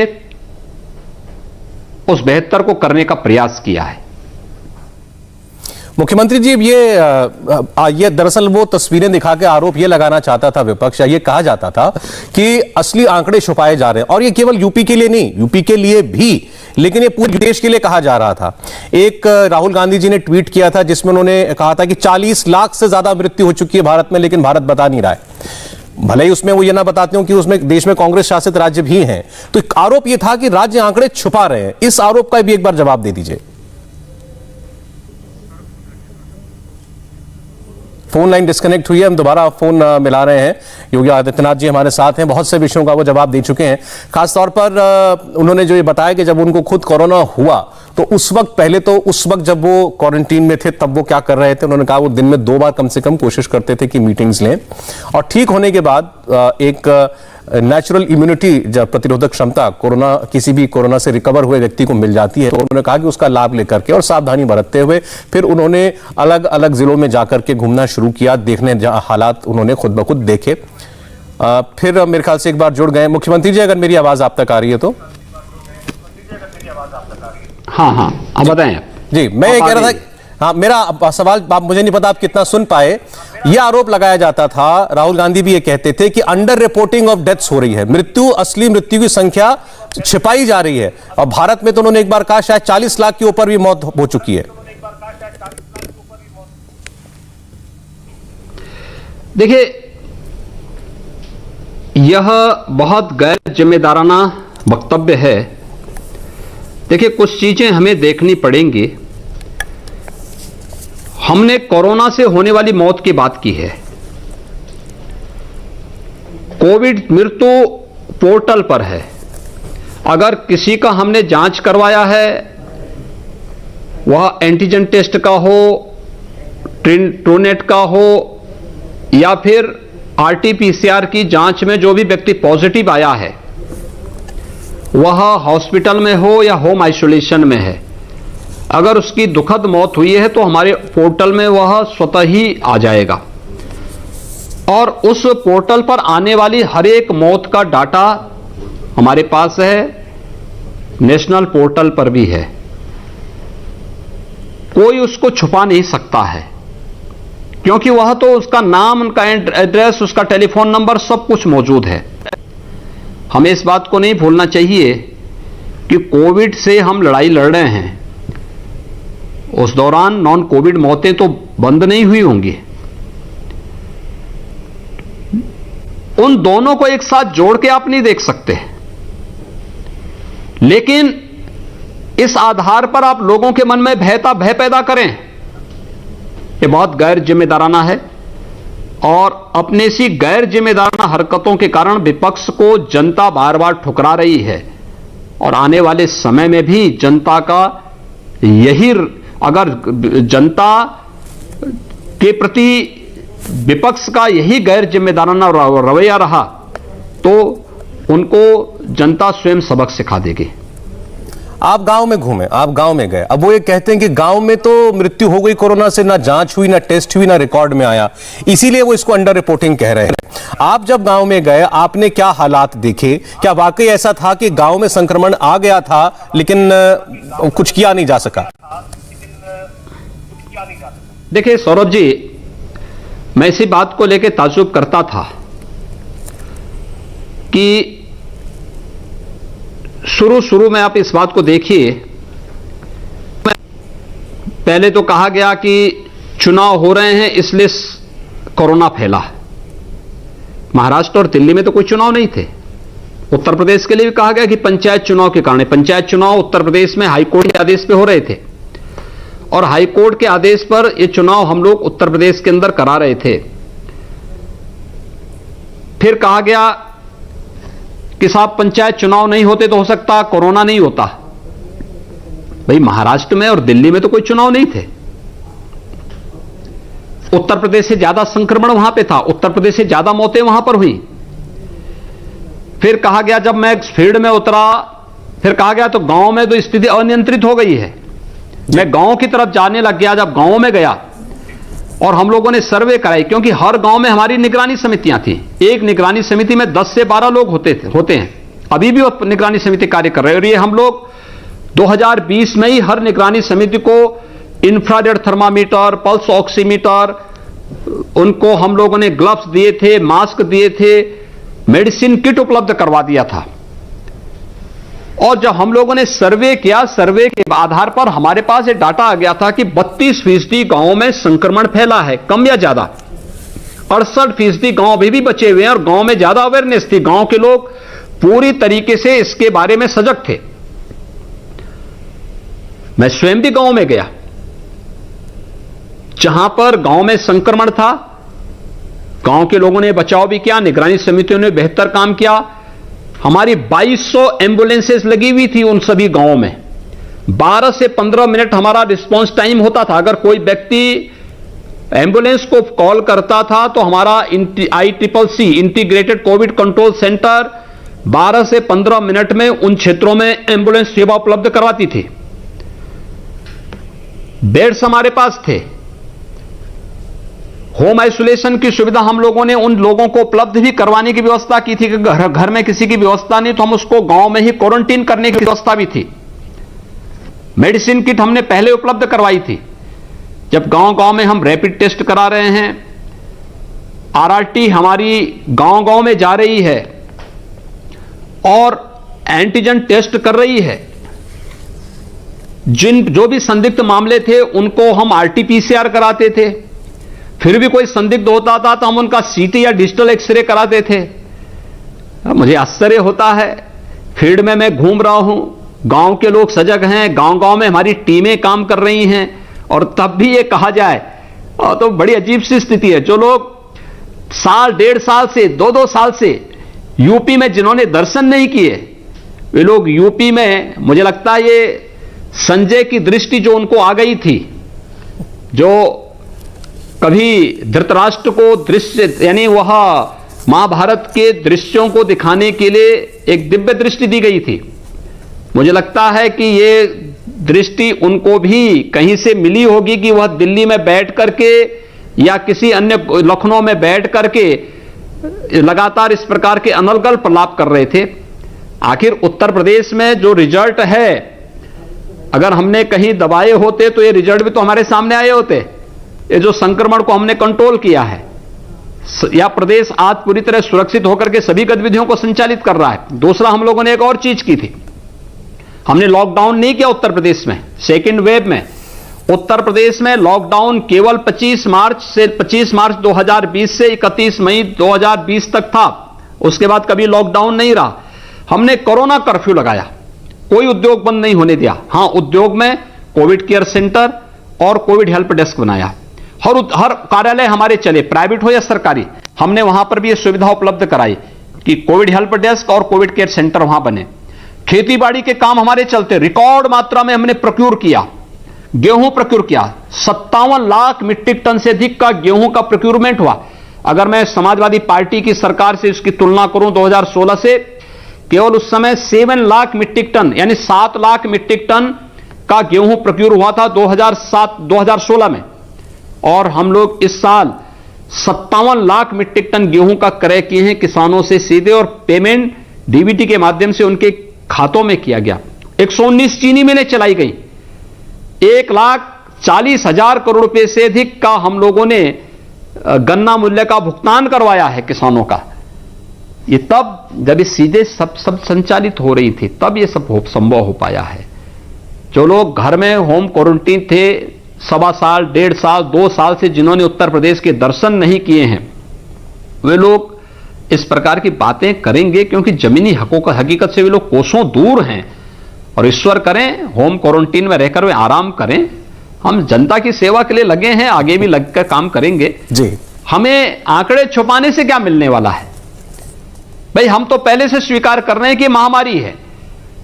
उस बेहतर को करने का प्रयास किया है। मुख्यमंत्री जी, ये दरअसल वो तस्वीरें दिखा के आरोप ये लगाना चाहता था विपक्ष, या ये कहा जाता था कि असली आंकड़े छुपाए जा रहे हैं, और ये केवल यूपी के लिए नहीं, यूपी के लिए भी, लेकिन ये पूरे देश के लिए कहा जा रहा था। एक राहुल गांधी जी ने ट्वीट किया था जिसमें उन्होंने कहा था कि 40 लाख से ज्यादा मृत्यु हो चुकी है भारत में, लेकिन भारत बता नहीं रहा है। भले ही उसमें वो ये ना बताते हो कि उसमें देश में कांग्रेस शासित राज्य भी हैं। तो आरोप ये था कि राज्य आंकड़े छुपा रहे हैं। इस आरोप का भी एक बार जवाब दे दीजिए। फोन लाइन डिस्कनेक्ट हुई है, हम दोबारा फोन मिला रहे हैं। योगी आदित्यनाथ जी हमारे साथ हैं, बहुत से विषयों का वो जवाब दे चुके हैं। खासतौर पर उन्होंने जो ये बताया कि जब उनको खुद कोरोना हुआ तो उस वक्त, पहले तो उस वक्त जब वो क्वारंटीन में थे तब वो क्या कर रहे थे। उन्होंने कहा वो दिन में 2 बार कम से कम कोशिश करते थे कि मीटिंग्स लें, और ठीक होने के बाद एक नेचुरल इम्यूनिटी, जब प्रतिरोधक क्षमता कोरोना, किसी भी कोरोना से रिकवर हुए व्यक्ति को मिल जाती है, तो उन्होंने कहा कि उसका लाभ लेकर के और सावधानी बरतते हुए फिर उन्होंने अलग अलग जिलों में जाकर के घूमना शुरू किया, देखने हालात उन्होंने खुद ब खुद देखे। फिर मेरे ख्याल से एक बार जुड़ गए। मुख्यमंत्री जी, अगर मेरी आवाज आप तक आ रही है तो। हाँ, अब बताएं जी। मैं ये कह रहा था, हाँ, मेरा सवाल, आप मुझे नहीं पता आप कितना सुन पाए। यह आरोप लगाया जाता था, राहुल गांधी भी ये कहते थे कि अंडर रिपोर्टिंग ऑफ डेथ्स हो रही है, असली मृत्यु की संख्या छिपाई जा रही है। और भारत में तो उन्होंने एक बार कहा शायद 40 लाख के ऊपर भी मौत हो चुकी है। देखिए, यह बहुत गैर जिम्मेदाराना वक्तव्य है। देखिए, कुछ चीजें हमें देखनी पड़ेंगी। हमने कोरोना से होने वाली मौत की बात की है। कोविड मृत्यु पोर्टल पर है। अगर किसी का हमने जांच करवाया है, वह एंटीजन टेस्ट का हो, ट्रूनेट का हो, या फिर आरटीपीसीआर की जांच में जो भी व्यक्ति पॉजिटिव आया है, वह हॉस्पिटल में हो या होम आइसोलेशन में है, अगर उसकी दुखद मौत हुई है तो हमारे पोर्टल में वह स्वतः ही आ जाएगा, और उस पोर्टल पर आने वाली हर एक मौत का डाटा हमारे पास है, नेशनल पोर्टल पर भी है। कोई उसको छुपा नहीं सकता है, क्योंकि वह तो उसका नाम, उनका एड्रेस, उसका टेलीफोन नंबर सब कुछ मौजूद है। हमें इस बात को नहीं भूलना चाहिए कि कोविड से हम लड़ाई लड़ रहे हैं, उस दौरान नॉन कोविड मौतें तो बंद नहीं हुई होंगी। उन दोनों को एक साथ जोड़ के आप नहीं देख सकते, लेकिन इस आधार पर आप लोगों के मन में भय पैदा करें, यह बहुत गैर जिम्मेदाराना है। और अपने सी गैर जिम्मेदाराना हरकतों के कारण विपक्ष को जनता बार बार ठुकरा रही है, और आने वाले समय में भी जनता का यही, अगर जनता के प्रति विपक्ष का यही गैर जिम्मेदाराना रवैया रहा तो उनको जनता स्वयं सबक सिखा देगी। आप गांव में घूमे, आप गांव में गए, अब वो ये कहते हैं कि गांव में तो मृत्यु हो गई कोरोना से, ना जांच हुई, ना टेस्ट हुई, ना रिकॉर्ड में आया, इसीलिए वो इसको अंडर रिपोर्टिंग कह रहे हैं। आप जब गांव में गए, आपने क्या हालात देखे? क्या वाकई ऐसा था कि गांव में संक्रमण आ गया था लेकिन कुछ किया नहीं जा सका? देखिए सौरभ जी, मैं इसी बात को लेकर ताज्जुब करता था कि शुरू में आप इस बात को देखिए, पहले तो कहा गया कि चुनाव हो रहे हैं इसलिए कोरोना फैला। महाराष्ट्र और दिल्ली में तो कोई चुनाव नहीं थे। उत्तर प्रदेश के लिए भी कहा गया कि पंचायत चुनाव के कारण, पंचायत चुनाव उत्तर प्रदेश में हाईकोर्ट के आदेश पे हो रहे थे, और हाईकोर्ट के आदेश पर यह चुनाव हम लोग उत्तर प्रदेश के अंदर करा रहे थे। फिर कहा गया कि साहब पंचायत चुनाव नहीं होते तो हो सकता कोरोना नहीं होता। भाई महाराष्ट्र में और दिल्ली में तो कोई चुनाव नहीं थे। उत्तर प्रदेश से ज्यादा संक्रमण वहां पे था, उत्तर प्रदेश से ज्यादा मौतें वहां पर हुई। फिर कहा गया, जब मैं फील्ड में उतरा, फिर कहा गया तो गांव में तो स्थिति अनियंत्रित हो गई है। मैं गांव की तरफ जाने लग गया। जब गांव में गया और हम लोगों ने सर्वे कराई, क्योंकि हर गांव में हमारी निगरानी समितियां थी। एक निगरानी समिति में 10 से 12 लोग होते हैं। अभी भी वो निगरानी समिति कार्य कर रहे हैं, और ये हम लोग 2020 में ही हर निगरानी समिति को इंफ्रारेड थर्मामीटर, पल्स ऑक्सीमीटर, उनको हम लोगों ने ग्लव्स दिए थे, मास्क दिए थे, मेडिसिन किट उपलब्ध करवा दिया था। और जब हम लोगों ने सर्वे किया, सर्वे के आधार पर हमारे पास एक डाटा आ गया था कि 32% गांवों में संक्रमण फैला है, कम या ज्यादा। 68% गांव अभी भी बचे हुए हैं और गांव में ज्यादा अवेयरनेस थी, गांव के लोग पूरी तरीके से इसके बारे में सजग थे। मैं स्वयं भी गांव में गया, जहां पर गांव में संक्रमण था। गांव के लोगों ने बचाव भी किया, निगरानी समितियों ने बेहतर काम किया। हमारी 2200 एम्बुलेंसेस लगी हुई थी उन सभी गांवों में। 12 से 15 मिनट हमारा रिस्पांस टाइम होता था। अगर कोई व्यक्ति एम्बुलेंस को कॉल करता था तो हमारा ICCC integrated Covid control centre 12 से 15 मिनट में उन क्षेत्रों में एम्बुलेंस सेवा उपलब्ध करवाती थी। बेड्स हमारे पास थे। होम आइसोलेशन की सुविधा हम लोगों ने उन लोगों को उपलब्ध भी करवाने की व्यवस्था की थी कि घर में किसी की व्यवस्था नहीं तो हम उसको गांव में ही क्वारंटीन करने की व्यवस्था भी थी। मेडिसिन किट हमने पहले उपलब्ध करवाई थी। जब गांव-गांव में हम रैपिड टेस्ट करा रहे हैं, RRT हमारी गांव-गांव में जा रही है और एंटीजन टेस्ट कर रही है। जो भी संदिग्ध मामले थे उनको हम RT-PCR कराते थे। फिर भी कोई संदिग्ध होता था तो हम उनका CT या डिजिटल एक्सरे कराते थे। मुझे आश्चर्य होता है, फील्ड में मैं घूम रहा हूं, गांव के लोग सजग हैं, गांव-गांव में हमारी टीमें काम कर रही हैं और तब भी ये कहा जाए तो बड़ी अजीब सी स्थिति है। जो लोग साल, 1.5 साल से, 2-2 साल से यूपी में जिन्होंने दर्शन नहीं किए, वे लोग यूपी में, मुझे लगता है ये संजय की दृष्टि जो उनको आ गई थी, जो कभी धृतराष्ट्र को दृश्य, यानी वह महाभारत के दृश्यों को दिखाने के लिए एक दिव्य दृष्टि दी गई थी। मुझे लगता है कि ये दृष्टि उनको भी कहीं से मिली होगी कि वह दिल्ली में बैठ करके या किसी अन्य, लखनऊ में बैठ करके लगातार इस प्रकार के अनर्गल प्रलाप कर रहे थे। आखिर उत्तर प्रदेश में जो रिजल्ट है, अगर हमने कहीं दबाए होते तो ये रिजल्ट भी तो हमारे सामने आए होते। ये जो संक्रमण को हमने कंट्रोल किया है, या प्रदेश आज पूरी तरह सुरक्षित होकर के सभी गतिविधियों को संचालित कर रहा है। दूसरा, हम लोगों ने एक और चीज की थी, हमने लॉकडाउन नहीं किया उत्तर प्रदेश में। सेकेंड वेव में उत्तर प्रदेश में लॉकडाउन केवल 25 मार्च 2020 से 31 मई 2020 तक था। उसके बाद कभी लॉकडाउन नहीं रहा। हमने कोरोना कर्फ्यू लगाया, कोई उद्योग बंद नहीं होने दिया। हां, उद्योग में कोविड केयर सेंटर और कोविड हेल्प डेस्क बनाया। हर कार्यालय हमारे चले, प्राइवेट हो या सरकारी, हमने वहां पर भी यह सुविधा उपलब्ध कराई कि कोविड हेल्प डेस्क और कोविड केयर सेंटर वहां बने। खेती बाड़ी के काम हमारे चलते रिकॉर्ड मात्रा में हमने प्रोक्योर किया, गेहूं प्रोक्योर किया। 57 लाख मीट्रिक टन से अधिक का गेहूं का प्रोक्योरमेंट हुआ। अगर मैं समाजवादी पार्टी की सरकार से इसकी तुलना करूं 2016 से, केवल उस समय 7 लाख मीट्रिक टन, यानी 7 लाख मीट्रिक टन का गेहूं प्रोक्योर हुआ था 2016 में। और हम लोग इस साल 57 लाख मीट्रिक टन गेहूं का क्रय किए हैं किसानों से सीधे, और पेमेंट DBT के माध्यम से उनके खातों में किया गया। 119 चीनी मिलें चलाई गई। 1,40,000 करोड़ रुपए से अधिक का हम लोगों ने गन्ना मूल्य का भुगतान करवाया है किसानों का। ये तब जब ये सीधे सब संचालित हो रही थी, तब ये सब संभव हो पाया है। जो लोग घर में होम क्वारंटीन थे, 1.25 साल, 1.5 साल, 2 साल से, जिन्होंने उत्तर प्रदेश के दर्शन नहीं किए हैं, वे लोग इस प्रकार की बातें करेंगे क्योंकि जमीनी हकीकत से वे लोग कोसों दूर हैं। और ईश्वर करें होम क्वारंटीन में रहकर वे आराम करें। हम जनता की सेवा के लिए लगे हैं, आगे भी लगकर काम करेंगे जी। हमें आंकड़े छुपाने से क्या मिलने वाला है भाई? हम तो पहले से स्वीकार कर रहे हैं कि महामारी है।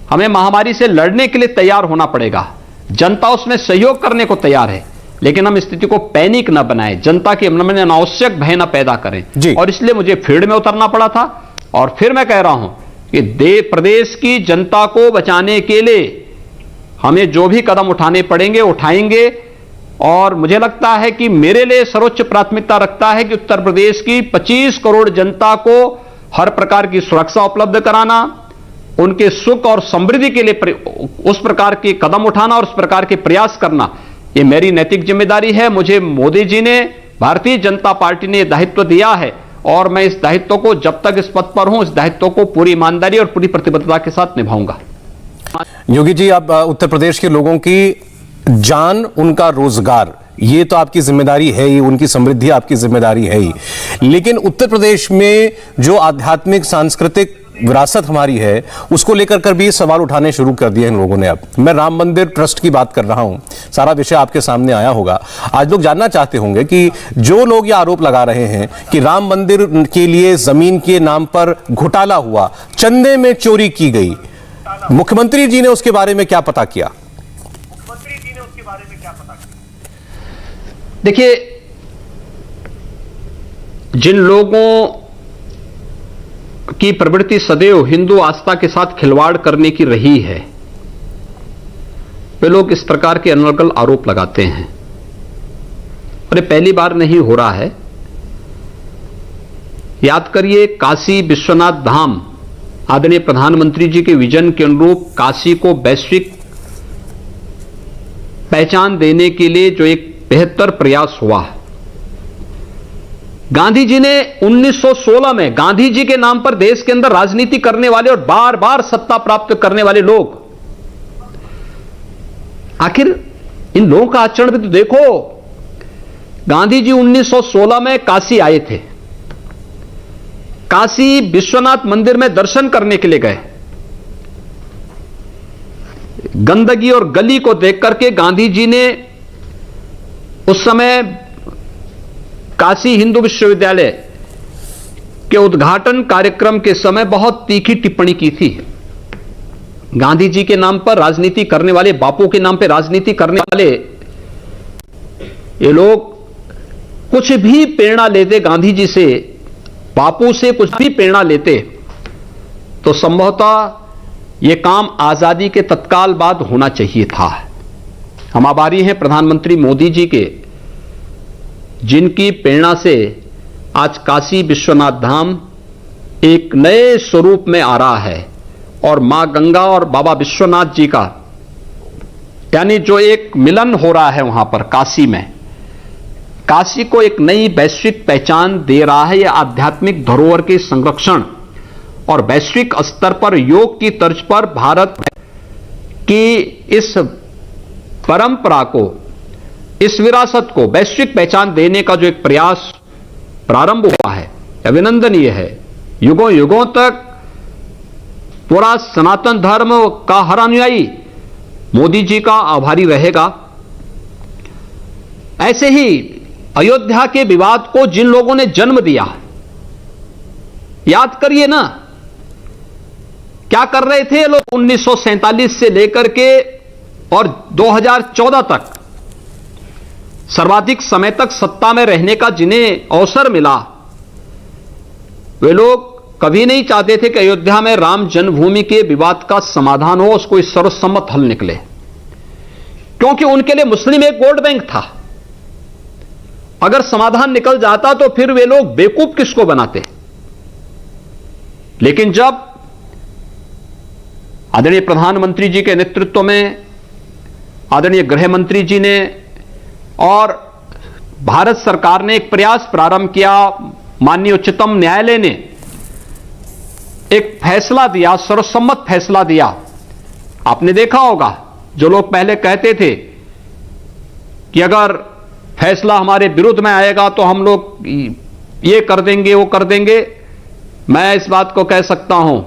हमें महामारी से लड़ने के लिए तैयार होना पड़ेगा। जनता उसमें सहयोग करने को तैयार है, लेकिन हम स्थिति को पैनिक न बनाएं, जनता के मन में अनावश्यक भय न पैदा करें। और इसलिए मुझे फील्ड में उतरना पड़ा था। और फिर मैं कह रहा हूं कि प्रदेश की जनता को बचाने के लिए हमें जो भी कदम उठाने पड़ेंगे उठाएंगे। और मुझे लगता है कि मेरे लिए सर्वोच्च प्राथमिकता रखता है कि उत्तर प्रदेश की 25 करोड़ जनता को हर प्रकार की सुरक्षा उपलब्ध कराना, उनके सुख और समृद्धि के लिए उस प्रकार के कदम उठाना और उस प्रकार के प्रयास करना, ये मेरी नैतिक जिम्मेदारी है। मुझे मोदी जी ने, भारतीय जनता पार्टी ने दायित्व दिया है और मैं इस दायित्व को, जब तक इस पद पर हूं, इस दायित्व को पूरी ईमानदारी और पूरी प्रतिबद्धता के साथ निभाऊंगा। योगी जी, आप उत्तर प्रदेश के लोगों की जान, उनका रोजगार, ये तो आपकी जिम्मेदारी है ही, उनकी समृद्धि आपकी जिम्मेदारी है ही, लेकिन उत्तर प्रदेश में जो आध्यात्मिक सांस्कृतिक विरासत हमारी है, उसको लेकर कर भी सवाल उठाने शुरू कर दिए इन लोगों ने। अब मैं राम मंदिर ट्रस्ट की बात कर रहा हूं, सारा विषय आपके सामने आया होगा। आज लोग जानना चाहते होंगे कि जो लोग ये आरोप लगा रहे हैं कि राम मंदिर के लिए जमीन के नाम पर घोटाला हुआ, चंदे में चोरी की गई, मुख्यमंत्री जी ने उसके बारे में क्या पता किया? देखिए, जिन लोगों की प्रवृत्ति सदैव हिंदू आस्था के साथ खिलवाड़ करने की रही है, वे लोग इस प्रकार के अनर्गल आरोप लगाते हैं। और ये पहली बार नहीं हो रहा है। याद करिए, काशी विश्वनाथ धाम, आदरणीय प्रधानमंत्री जी के विजन के अनुरूप काशी को वैश्विक पहचान देने के लिए जो एक बेहतर प्रयास हुआ, गांधी जी ने 1916 में, गांधी जी के नाम पर देश के अंदर राजनीति करने वाले और बार बार सत्ता प्राप्त करने वाले लोग, आखिर इन लोगों का आचरण भी तो देखो। गांधी जी 1916 में काशी आए थे, काशी विश्वनाथ मंदिर में दर्शन करने के लिए गए। गंदगी और गली को देख करके गांधी जी ने उस समय काशी हिंदू विश्वविद्यालय के उद्घाटन कार्यक्रम के समय बहुत तीखी टिप्पणी की थी। गांधी जी के नाम पर राजनीति करने वाले, बापू के नाम पर राजनीति करने वाले ये लोग कुछ भी प्रेरणा लेते गांधी जी से, बापू से कुछ भी प्रेरणा लेते, तो संभवतः यह काम आजादी के तत्काल बाद होना चाहिए था। हम आभारी हैं प्रधानमंत्री मोदी जी के, जिनकी प्रेरणा से आज काशी विश्वनाथ धाम एक नए स्वरूप में आ रहा है और मां गंगा और बाबा विश्वनाथ जी का, यानी जो एक मिलन हो रहा है वहां पर काशी में, काशी को एक नई वैश्विक पहचान दे रहा है। यह आध्यात्मिक धरोहर के संरक्षण और वैश्विक स्तर पर योग की तर्ज पर भारत की इस परंपरा को, इस विरासत को वैश्विक पहचान देने का जो एक प्रयास प्रारंभ हुआ है, अभिनंदनीय है। युगों युगों तक पूरा सनातन धर्म का हर अनुयायी मोदी जी का आभारी रहेगा। ऐसे ही अयोध्या के विवाद को जिन लोगों ने जन्म दिया, याद करिए ना, क्या कर रहे थे लोग 1947 से लेकर के और 2014 तक सर्वाधिक समय तक सत्ता में रहने का जिन्हें अवसर मिला, वे लोग कभी नहीं चाहते थे कि अयोध्या में राम जन्मभूमि के विवाद का समाधान हो, उसको इस सर्वसम्मत हल निकले, क्योंकि उनके लिए मुस्लिम एक वोट बैंक था। अगर समाधान निकल जाता तो फिर वे लोग बेवकूफ किसको बनाते। लेकिन जब आदरणीय प्रधानमंत्री जी के नेतृत्व में आदरणीय गृह मंत्री जी ने और भारत सरकार ने एक प्रयास प्रारंभ किया, माननीय उच्चतम न्यायालय ने एक फैसला दिया, सर्वसम्मत फैसला दिया। आपने देखा होगा, जो लोग पहले कहते थे कि अगर फैसला हमारे विरुद्ध में आएगा तो हम लोग ये कर देंगे, वो कर देंगे, मैं इस बात को कह सकता हूं,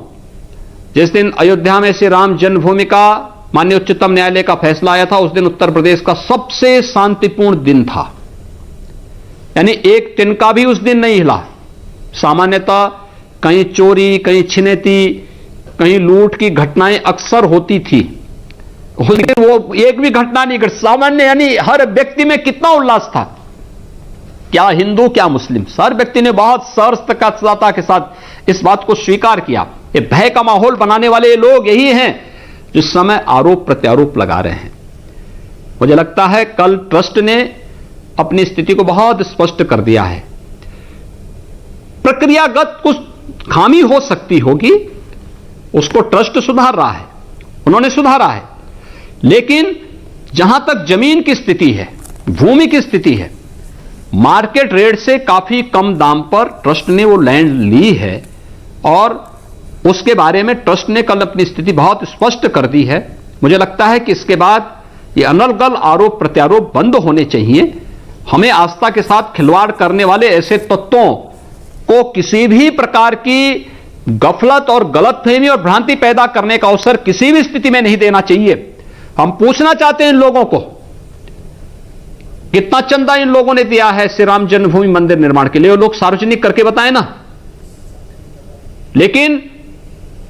जिस दिन अयोध्या में श्री राम जन्मभूमि का माननीय उच्चतम न्यायालय का फैसला आया था, उस दिन उत्तर प्रदेश का सबसे शांतिपूर्ण दिन था। यानी एक तिनका भी उस दिन नहीं हिला। सामान्यतः कहीं चोरी, कहीं छिनैती, कहीं लूट की घटनाएं अक्सर होती थी, लेकिन वो एक भी घटना नहीं घटी। सामान्य यानी हर व्यक्ति में कितना उल्लास था, क्या हिंदू क्या मुस्लिम, हर व्यक्ति ने बहुत सरलता के साथ इस बात को स्वीकार किया। ये भय का माहौल बनाने वाले लोग यही हैं जिस समय आरोप प्रत्यारोप लगा रहे हैं। मुझे लगता है कल ट्रस्ट ने अपनी स्थिति को बहुत स्पष्ट कर दिया है। प्रक्रियागत कुछ खामी हो सकती होगी, उसको ट्रस्ट सुधार रहा है, उन्होंने सुधारा है, लेकिन जहां तक जमीन की स्थिति है, भूमि की स्थिति है, मार्केट रेट से काफी कम दाम पर ट्रस्ट ने वो लैंड ली है और उसके बारे में ट्रस्ट ने कल अपनी स्थिति बहुत स्पष्ट कर दी है। मुझे लगता है कि इसके बाद ये अनर्गल आरोप प्रत्यारोप बंद होने चाहिए। हमें आस्था के साथ खिलवाड़ करने वाले ऐसे तत्वों को किसी भी प्रकार की गफलत और गलतफहमी और भ्रांति पैदा करने का अवसर किसी भी स्थिति में नहीं देना चाहिए। हम पूछना चाहते हैं इन लोगों को, कितना चंदा इन लोगों ने दिया है श्री राम जन्मभूमि मंदिर निर्माण के लिए, वो लोग सार्वजनिक करके बताएं ना। लेकिन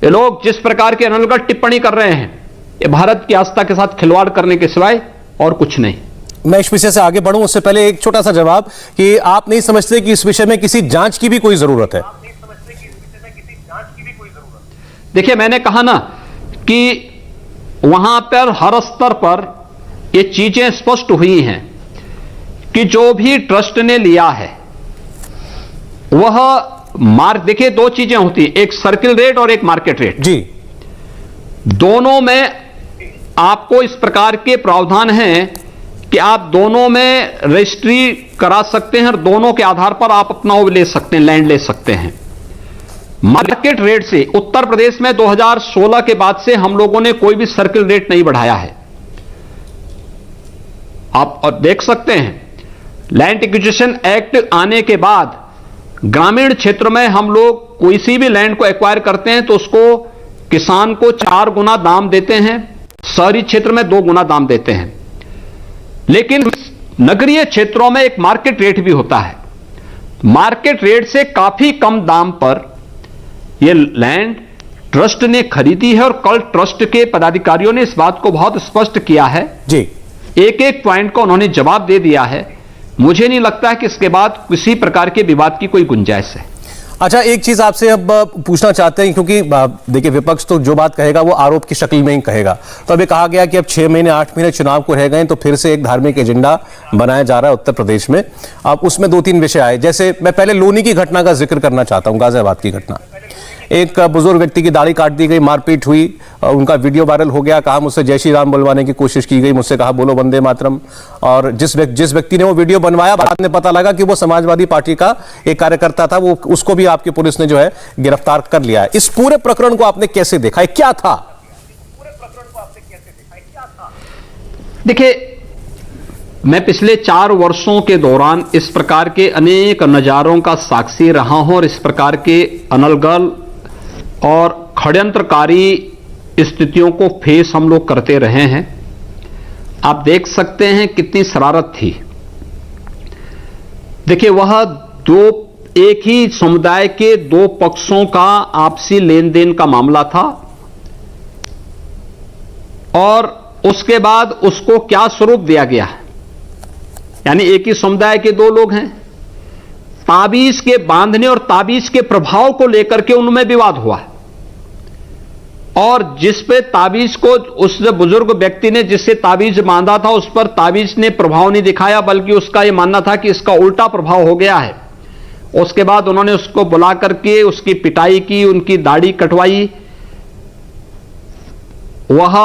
ये लोग जिस प्रकार की अनर्गल टिप्पणी कर रहे हैं, ये भारत की आस्था के साथ खिलवाड़ करने के सिवाय और कुछ नहीं। मैं इस विषय से आगे बढ़ूं उससे पहले एक छोटा सा जवाब कि आप नहीं समझते कि इस विषय में किसी जांच की भी कोई जरूरत है? देखिए, मैंने कहा ना कि वहां पर हर स्तर पर ये चीजें स्पष्ट हुई हैं कि जो भी ट्रस्ट ने लिया है वह देखिए, दो चीजें होती हैं, एक सर्किल रेट और एक मार्केट रेट जी। दोनों में आपको इस प्रकार के प्रावधान हैं कि आप दोनों में रजिस्ट्री करा सकते हैं और दोनों के आधार पर आप अपना वो ले सकते हैं, लैंड ले सकते हैं। मार्केट रेट से उत्तर प्रदेश में 2016 के बाद से हम लोगों ने कोई भी सर्किल रेट नहीं बढ़ाया है। आप और देख सकते हैं, लैंड एक्विजिशन एक्ट आने के बाद ग्रामीण क्षेत्र में हम लोग कोई सी भी लैंड को एक्वायर करते हैं तो उसको किसान को 4 गुना दाम देते हैं, शहरी क्षेत्र में 2 गुना दाम देते हैं। लेकिन नगरीय क्षेत्रों में एक मार्केट रेट भी होता है। मार्केट रेट से काफी कम दाम पर यह लैंड ट्रस्ट ने खरीदी है और कल ट्रस्ट के पदाधिकारियों ने इस बात को बहुत स्पष्ट किया है जी। एक एक पॉइंट को उन्होंने जवाब दे दिया है। मुझे नहीं लगता है कि इसके बाद किसी प्रकार के विवाद की कोई गुंजाइश है। अच्छा, एक चीज आपसे अब पूछना चाहते हैं, क्योंकि देखिए विपक्ष तो जो बात कहेगा वो आरोप की शक्ल में ही कहेगा। तो अभी कहा गया कि अब 6 महीने 8 महीने चुनाव को रह गए तो फिर से एक धार्मिक एजेंडा बनाया जा रहा है उत्तर प्रदेश में। अब उसमें 2-3 विषय आए, जैसे मैं पहले लोनी की घटना का जिक्र करना चाहता हूं, गाजियाबाद की घटना। एक बुजुर्ग व्यक्ति की दाढ़ी काट दी गई, मारपीट हुई, उनका वीडियो वायरल हो गया, कहा मुझसे जय श्री राम बुलवाने की कोशिश की गई, मुझसे कहा बोलो वंदे मातरम। और जिस व्यक्ति ने वो वीडियो बनवाया, बाद में पता लगा कि वो समाजवादी पार्टी का एक कार्यकर्ता था, वो उसको भी आपकी पुलिस ने जो है गिरफ्तार कर लिया है। इस पूरे प्रकरण को आपने कैसे देखा है, क्या था? देखिए, मैं पिछले 4 वर्षों के दौरान इस प्रकार के अनेक नजारों का साक्षी रहा हूं और इस प्रकार के अनलगल और षड्यंत्रकारी स्थितियों को फेस हम लोग करते रहे हैं। आप देख सकते हैं कितनी शरारत थी। देखिए, वह एक ही समुदाय के 2 पक्षों का आपसी लेन देन का मामला था और उसके बाद उसको क्या स्वरूप दिया गया। यानी एक ही समुदाय के 2 लोग हैं, ताबीज के बांधने और ताबीज के प्रभाव को लेकर के उनमें विवाद हुआ और जिस पे ताबीज को उस बुजुर्ग व्यक्ति ने जिससे ताबीज बांधा था उस पर ताबीज ने प्रभाव नहीं दिखाया, बल्कि उसका यह मानना था कि इसका उल्टा प्रभाव हो गया है। उसके बाद उन्होंने उसको बुला करके उसकी पिटाई की, उनकी दाढ़ी कटवाई। वह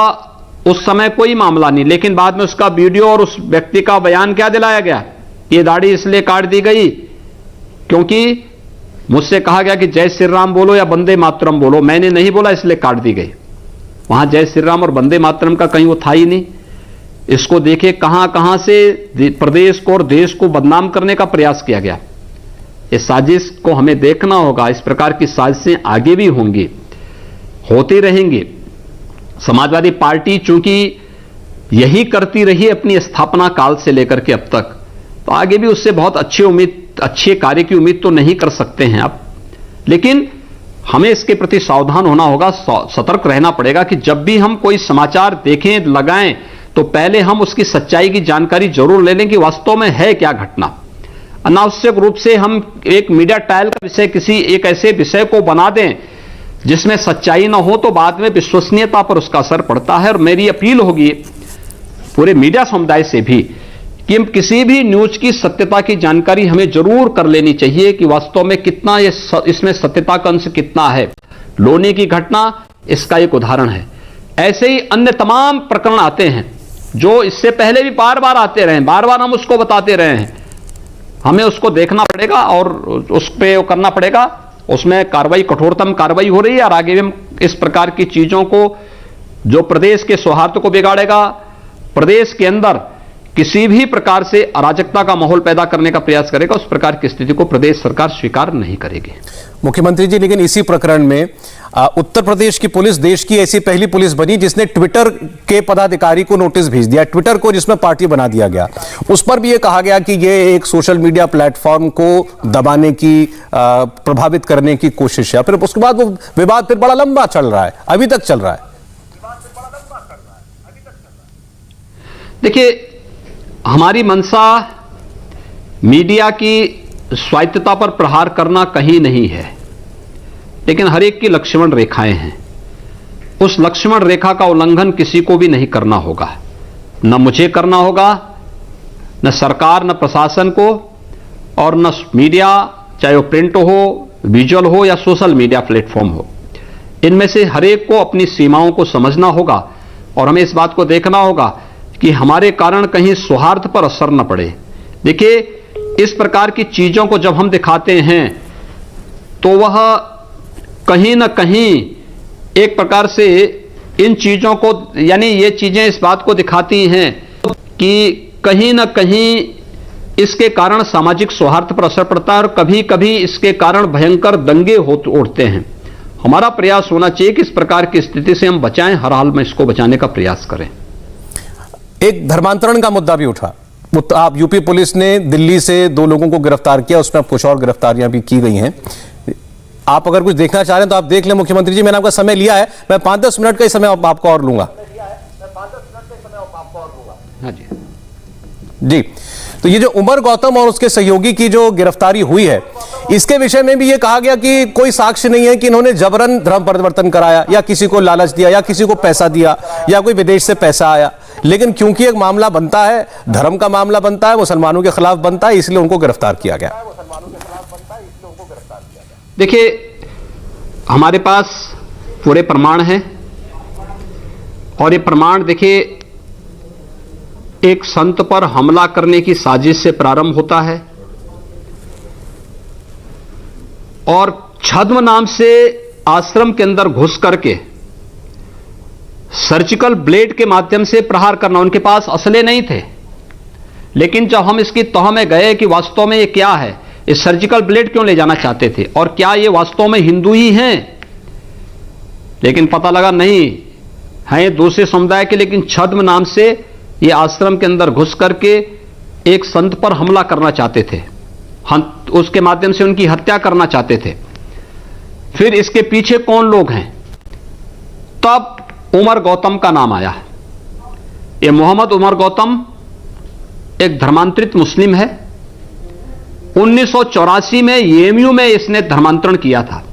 उस समय कोई मामला नहीं, लेकिन बाद में उसका वीडियो और उस व्यक्ति का बयान क्या दिलाया गया, ये दाढ़ी इसलिए काट दी गई क्योंकि मुझसे कहा गया कि जय श्री राम बोलो या वंदे मातरम बोलो, मैंने नहीं बोला इसलिए काट दी गई। वहां जय श्री राम और वंदे मातरम का कहीं वो था ही नहीं। इसको देखे कहां कहां से प्रदेश को और देश को बदनाम करने का प्रयास किया गया। इस साजिश को हमें देखना होगा। इस प्रकार की साजिशें आगे भी होंगी, होती रहेंगी। समाजवादी पार्टी चूंकि यही करती रही अपनी स्थापना काल से लेकर के अब तक, तो आगे भी उससे बहुत अच्छे कार्य की उम्मीद तो नहीं कर सकते हैं आप। लेकिन हमें इसके प्रति सावधान होना होगा, सतर्क रहना पड़ेगा कि जब भी हम कोई समाचार देखें, लगाएं, तो पहले हम उसकी सच्चाई की जानकारी जरूर ले लें कि वास्तव में है क्या घटना। अनावश्यक रूप से हम एक मीडिया ट्रायल का विषय किसी एक ऐसे विषय को बना दें जिसमें सच्चाई ना हो, तो बाद में विश्वसनीयता पर उसका असर पड़ता है। और मेरी अपील होगी पूरे मीडिया समुदाय से भी कि किसी भी न्यूज की सत्यता की जानकारी हमें जरूर कर लेनी चाहिए कि वास्तव में कितना इसमें सत्यता का अंश कितना है। लोनी की घटना इसका एक उदाहरण है। ऐसे ही अन्य तमाम प्रकरण आते हैं जो इससे पहले भी बार बार आते रहे, बार बार हम उसको बताते रहे हैं, हमें उसको देखना पड़ेगा और उस पर करना पड़ेगा। उसमें कार्रवाई, कठोरतम कार्रवाई हो रही है और आगे भी हम इस प्रकार की चीजों को जो प्रदेश के सौहार्द को बिगाड़ेगा, प्रदेश के अंदर किसी भी प्रकार से अराजकता का माहौल पैदा करने का प्रयास करेगा, उस प्रकार की स्थिति को प्रदेश सरकार स्वीकार नहीं करेगी। मुख्यमंत्री जी, लेकिन इसी प्रकरण में उत्तर प्रदेश की पुलिस देश की ऐसी पहली पुलिस बनी जिसने ट्विटर के पदाधिकारी को नोटिस भेज दिया, ट्विटर को जिसमें पार्टी बना दिया गया। उस पर भी ये कहा गया कि ये एक सोशल मीडिया प्लेटफॉर्म को दबाने की, प्रभावित करने की कोशिश है। फिर उसके बाद वो विवाद फिर बड़ा लंबा चल रहा है, अभी तक चल रहा है। देखिए, हमारी मंशा मीडिया की स्वायत्तता पर प्रहार करना कहीं नहीं है, लेकिन हर एक की लक्ष्मण रेखाएं हैं। उस लक्ष्मण रेखा का उल्लंघन किसी को भी नहीं करना होगा, न मुझे करना होगा, न सरकार, न प्रशासन को, और न मीडिया, चाहे वो प्रिंट हो, विजुअल हो या सोशल मीडिया प्लेटफॉर्म हो। इनमें से हर एक को अपनी सीमाओं को समझना होगा और हमें इस बात को देखना होगा कि हमारे कारण कहीं सौहार्द पर असर न पड़े। देखिए, इस प्रकार की चीजों को जब हम दिखाते हैं तो वह कहीं न कहीं एक प्रकार से इन चीजों को, यानी ये चीजें इस बात को दिखाती हैं कि कहीं न कहीं इसके कारण सामाजिक सौहार्द पर असर पड़ता है और कभी कभी इसके कारण भयंकर दंगे उठते हैं। हमारा प्रयास होना चाहिए कि इस प्रकार की स्थिति से हम बचाएं, हर हाल में इसको बचाने का प्रयास करें। एक धर्मांतरण का मुद्दा भी उठा। आप यूपी पुलिस ने दिल्ली से 2 लोगों को गिरफ्तार किया, उसमें अब कुछ और गिरफ्तारियां भी की गई हैं। आप अगर कुछ देखना चाह रहे हैं तो आप देख लें। मुख्यमंत्री जी, मैंने आपका समय लिया है, मैं 5-10 मिनट का ही समय आपको और लूंगा। हाँ जी जी, तो ये जो उमर गौतम और उसके सहयोगी की जो गिरफ्तारी हुई है, इसके विषय में भी ये कहा गया कि कोई साक्ष्य नहीं है कि इन्होंने जबरन धर्म परिवर्तन कराया या किसी को लालच दिया या किसी को पैसा दिया या कोई विदेश से पैसा आया। लेकिन क्योंकि एक मामला बनता है, धर्म का मामला बनता है, मुसलमानों के खिलाफ बनता है, इसलिए उनको गिरफ्तार किया गया। देखिए, हमारे पास पूरे प्रमाण हैं और ये प्रमाण, देखिए, एक संत पर हमला करने की साजिश से प्रारंभ होता है और छद्म नाम से आश्रम के अंदर घुस करके सर्जिकल ब्लेड के माध्यम से प्रहार करना। उनके पास असले नहीं थे, लेकिन जब हम इसकी तह में गए कि वास्तव में ये क्या है, इस सर्जिकल ब्लेड क्यों ले जाना चाहते थे और क्या ये वास्तव में हिंदू ही हैं, लेकिन पता लगा नहीं हैं ये दूसरे समुदाय के, लेकिन छद्म नाम से ये आश्रम के अंदर घुस करके एक संत पर हमला करना चाहते थे, उसके माध्यम से उनकी हत्या करना चाहते थे। फिर इसके पीछे कौन लोग हैं, तब उमर गौतम का नाम आया। ये मोहम्मद उमर गौतम एक धर्मांतरित मुस्लिम है। 1984 में एएमयू में इसने धर्मांतरण किया था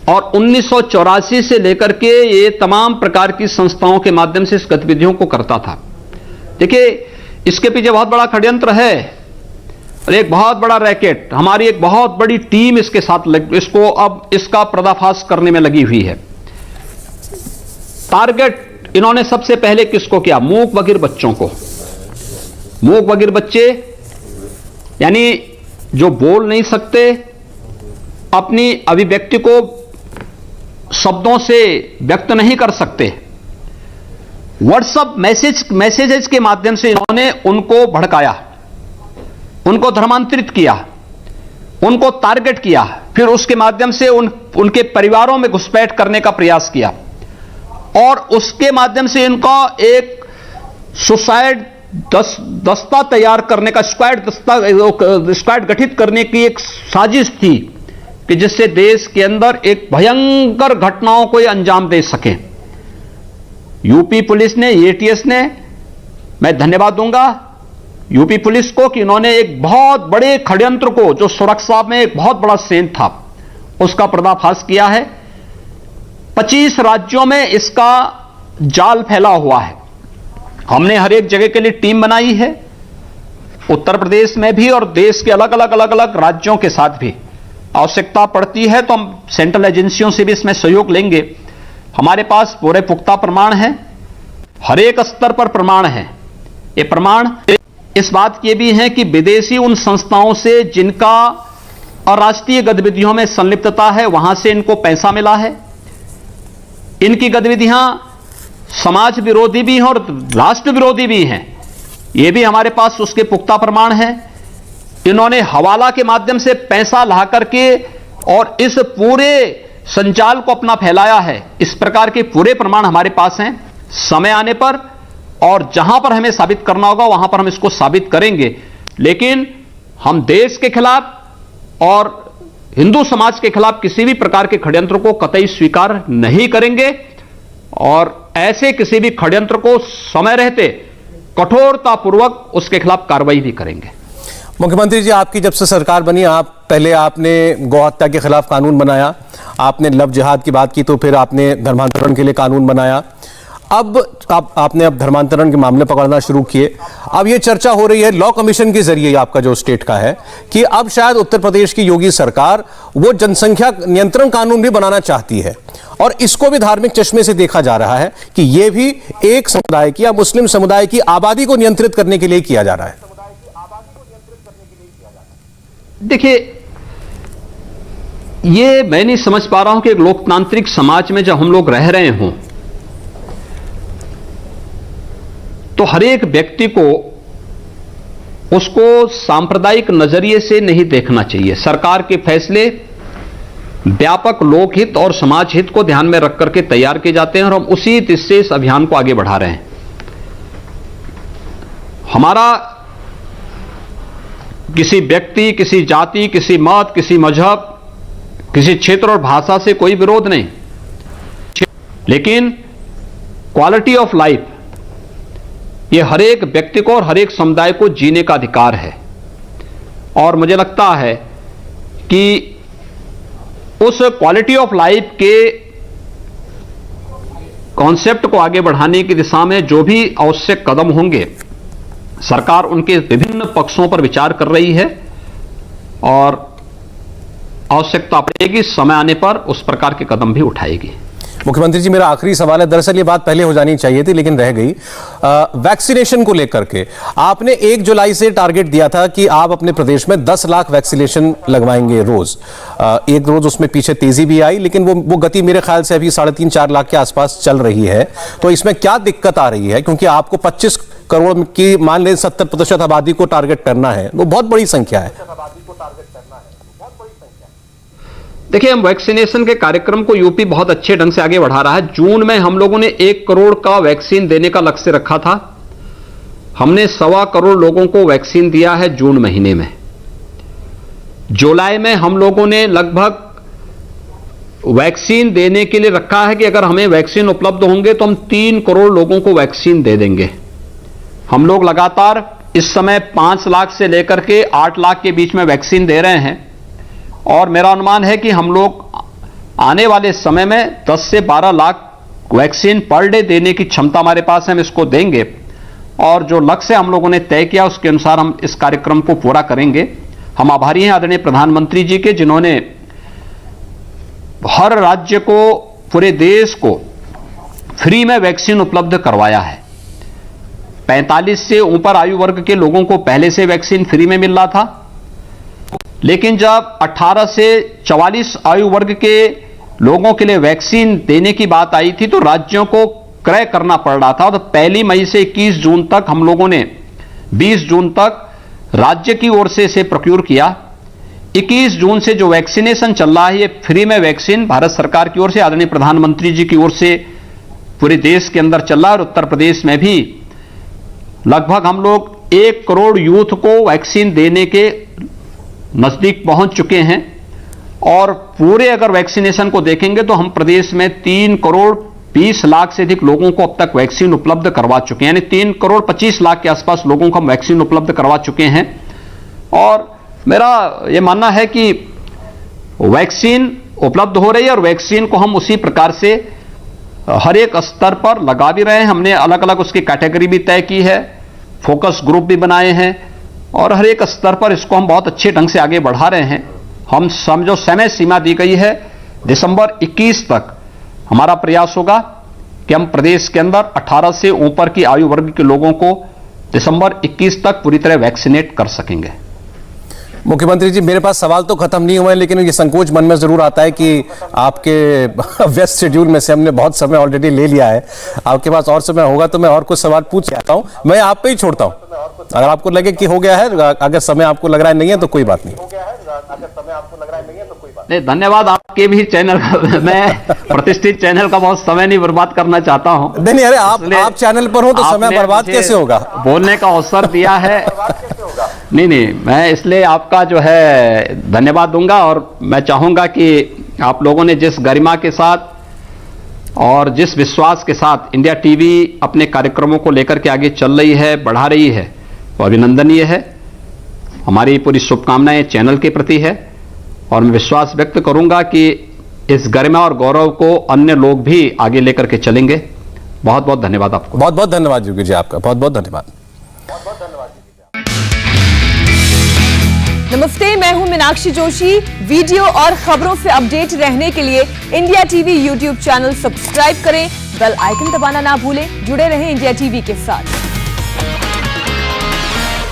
और 1984 से लेकर के ये तमाम प्रकार की संस्थाओं के माध्यम से इस गतिविधियों को करता था। देखिए, इसके पीछे बहुत बड़ा षड्यंत्र है और एक बहुत बड़ा रैकेट, हमारी एक बहुत बड़ी टीम इसके साथ इसको अब इसका पर्दाफाश करने में लगी हुई है। टारगेट इन्होंने सबसे पहले किसको किया? मूक बधिर बच्चों को। मूक बधिर बच्चे यानी जो बोल नहीं सकते, अपनी अभिव्यक्ति को शब्दों से व्यक्त नहीं कर सकते, व्हाट्सएप मैसेजेस के माध्यम से इन्होंने उनको भड़काया, उनको धर्मांतरित किया, उनको टारगेट किया, फिर उसके माध्यम से उनके परिवारों में घुसपैठ करने का प्रयास किया और उसके माध्यम से इनका एक सुसाइड दस्ता तैयार करने का, स्क्वाड गठित करने की एक साजिश थी कि जिससे देश के अंदर एक भयंकर घटनाओं को अंजाम दे सके। यूपी पुलिस ने, एटीएस ने, मैं धन्यवाद दूंगा यूपी पुलिस को कि इन्होंने एक बहुत बड़े षड्यंत्र को, जो सुरक्षा में एक बहुत बड़ा सेंध था, उसका पर्दाफाश किया है। 25 राज्यों में इसका जाल फैला हुआ है। हमने हर एक जगह के लिए टीम बनाई है, उत्तर प्रदेश में भी और देश के अलग अलग राज्यों के साथ भी। आवश्यकता पड़ती है तो हम सेंट्रल एजेंसियों से भी इसमें सहयोग लेंगे। हमारे पास पूरे पुख्ता प्रमाण हैं। हर एक स्तर पर प्रमाण है। ये प्रमाण इस बात के भी हैं कि विदेशी उन संस्थाओं से जिनका अराष्ट्रीय गतिविधियों में संलिप्तता है, वहां से इनको पैसा मिला है। इनकी गतिविधियां समाज विरोधी भी हैं और राष्ट्र विरोधी भी हैं। यह भी हमारे पास उसके पुख्ता प्रमाण हैं। इन्होंने हवाला के माध्यम से पैसा ला करके और इस पूरे संजाल को अपना फैलाया है। इस प्रकार के पूरे प्रमाण हमारे पास हैं। समय आने पर और जहां पर हमें साबित करना होगा वहां पर हम इसको साबित करेंगे, लेकिन हम देश के खिलाफ और हिंदू समाज के खिलाफ किसी भी प्रकार के षड्यंत्र को कतई स्वीकार नहीं करेंगे और ऐसे किसी भी षड्यंत्र को समय रहते कठोरतापूर्वक उसके खिलाफ कार्रवाई भी करेंगे। मुख्यमंत्री जी, आपकी जब से सरकार बनी, पहले आपने गौ हत्या के खिलाफ कानून बनाया, आपने लव जिहाद की बात की, तो फिर आपने धर्मांतरण के लिए कानून बनाया। अब आपने धर्मांतरण के मामले पकड़ना शुरू किए। अब ये चर्चा हो रही है लॉ कमीशन के जरिए, आपका जो स्टेट का है, कि अब शायद उत्तर प्रदेश की योगी सरकार वो जनसंख्या नियंत्रण कानून भी बनाना चाहती है और इसको भी धार्मिक चश्मे से देखा जा रहा है कि ये भी एक समुदाय की या मुस्लिम समुदाय की आबादी को नियंत्रित करने के लिए किया जा रहा है। देखिए, ये मैं नहीं समझ पा रहा हूं कि एक लोकतांत्रिक समाज में जब हम लोग रह रहे हों तो हर एक व्यक्ति को उसको सांप्रदायिक नजरिए से नहीं देखना चाहिए। सरकार के फैसले व्यापक लोकहित और समाज हित को ध्यान में रख करके तैयार किए जाते हैं और हम उसी दिशा से इस अभियान को आगे बढ़ा रहे हैं। हमारा किसी व्यक्ति, किसी जाति, किसी मत, किसी मजहब, किसी क्षेत्र और भाषा से कोई विरोध नहीं, लेकिन क्वालिटी ऑफ लाइफ ये हर एक व्यक्ति को और हर एक समुदाय को जीने का अधिकार है। और मुझे लगता है कि उस क्वालिटी ऑफ लाइफ के कॉन्सेप्ट को आगे बढ़ाने की दिशा में जो भी आवश्यक कदम होंगे, सरकार उनके विभिन्न पक्षों पर विचार कर रही है और आवश्यकता पड़ेगी, समय आने पर उस प्रकार के कदम भी उठाएगी। मुख्यमंत्री जी, मेरा आखिरी सवाल है, दरअसल ये बात पहले हो जानी चाहिए थी लेकिन रह गई। वैक्सीनेशन को लेकर के आपने 1 जुलाई से टारगेट दिया था कि आप अपने प्रदेश में 10 लाख वैक्सीनेशन लगवाएंगे रोज। एक रोज उसमें पीछे तेजी भी आई, लेकिन वो गति मेरे ख्याल से अभी 3.5-4 लाख के आसपास चल रही है। तो इसमें क्या दिक्कत आ रही है? क्योंकि आपको 25 करोड़ की मान लें 70% आबादी को टारगेट करना है, वो बहुत बड़ी संख्या है। देखिए, हम वैक्सीनेशन के कार्यक्रम को यूपी बहुत अच्छे ढंग से आगे बढ़ा रहा है। जून में हम लोगों ने 1 करोड़ का वैक्सीन देने का लक्ष्य रखा था। हमने 1.25 करोड़ लोगों को वैक्सीन दिया है जून महीने में। जुलाई में हम लोगों ने लगभग वैक्सीन देने के लिए रखा है कि अगर हमें वैक्सीन उपलब्ध होंगे तो हम 3 करोड़ लोगों को वैक्सीन दे देंगे। हम लोग लगातार इस समय 5 लाख से लेकर के 8 लाख के बीच में वैक्सीन दे रहे हैं और मेरा अनुमान है कि हम लोग आने वाले समय में 10 से 12 लाख वैक्सीन पर डे देने की क्षमता हमारे पास है। हम इसको देंगे और जो लक्ष्य हम लोगों ने तय किया उसके अनुसार हम इस कार्यक्रम को पूरा करेंगे। हम आभारी हैं आदरणीय प्रधानमंत्री जी के, जिन्होंने हर राज्य को, पूरे देश को फ्री में वैक्सीन उपलब्ध करवाया है। 45 से ऊपर आयु वर्ग के लोगों को पहले से वैक्सीन फ्री में मिल रहा था, लेकिन जब 18 से 44 आयु वर्ग के लोगों के लिए वैक्सीन देने की बात आई थी तो राज्यों को क्रय करना पड़ रहा था। तो 1 मई से 21 जून तक हम लोगों ने 20 जून तक राज्य की ओर से इसे प्रोक्योर किया। 21 जून से जो वैक्सीनेशन चल रहा है ये फ्री में वैक्सीन भारत सरकार की ओर से, आदरणीय प्रधानमंत्री जी की ओर से पूरे देश के अंदर चल रहा है। और उत्तर प्रदेश में भी लगभग हम लोग 1 करोड़ यूथ को वैक्सीन देने के नजदीक पहुंच चुके हैं और पूरे अगर वैक्सीनेशन को देखेंगे तो हम प्रदेश में 3 करोड़ 20 लाख से अधिक लोगों को अब तक वैक्सीन उपलब्ध करवा चुके हैं। यानी 3 करोड़ 25 लाख के आसपास लोगों को हम वैक्सीन उपलब्ध करवा चुके हैं। और मेरा यह मानना है कि वैक्सीन उपलब्ध हो रही है और वैक्सीन को हम उसी प्रकार से हर एक स्तर पर लगा भी रहे हैं। हमने अलग अलग उसकी कैटेगरी भी तय की है, फोकस ग्रुप भी बनाए हैं और हर एक स्तर पर इसको हम बहुत अच्छे ढंग से आगे बढ़ा रहे हैं। हम समझो समय सीमा दी गई है दिसंबर 21 तक हमारा प्रयास होगा कि हम प्रदेश के अंदर 18 से ऊपर की आयु वर्ग के लोगों को दिसंबर 21 तक पूरी तरह वैक्सीनेट कर सकेंगे। मुख्यमंत्री जी, मेरे पास सवाल तो खत्म नहीं हुए, लेकिन ये संकोच मन में जरूर आता है कि आपके व्यस्त शेड्यूल में से हमने बहुत समय ऑलरेडी ले लिया है। आपके पास और समय होगा तो मैं और कुछ सवाल पूछ जाता हूं। मैं आप पे ही छोड़ता हूं, अगर आपको लगे कि हो गया है, अगर समय आपको लग रहा है नहीं है तो कोई बात नहीं। नहीं, धन्यवाद आपके भी चैनल का। मैं प्रतिष्ठित चैनल का बहुत समय नहीं बर्बाद करना चाहता हूं। नहीं, अरे आप चैनल पर हो तो समय बर्बाद कैसे होगा? बोलने का अवसर दिया है। नहीं, मैं इसलिए आपका जो है धन्यवाद दूंगा, और मैं चाहूंगा कि आप लोगों ने जिस गरिमा के साथ और जिस विश्वास के साथ इंडिया टीवी अपने कार्यक्रमों को लेकर के आगे चल रही है, बढ़ा रही है, वो अभिनंदनीय है। हमारी पूरी शुभकामनाएं चैनल के प्रति है, और मैं विश्वास व्यक्त करूंगा कि इस गरिमा और गौरव को अन्य लोग भी आगे लेकर के चलेंगे। बहुत बहुत धन्यवाद आपको। बहुत बहुत धन्यवाद योगी जी, आपका बहुत बहुत धन्यवाद। नमस्ते, मैं हूं मीनाक्षी जोशी। वीडियो और खबरों से अपडेट रहने के लिए India TV YouTube channel subscribe करें, बेल आइकन दबाना ना भूलें। जुड़े रहें इंडिया टीवी के साथ।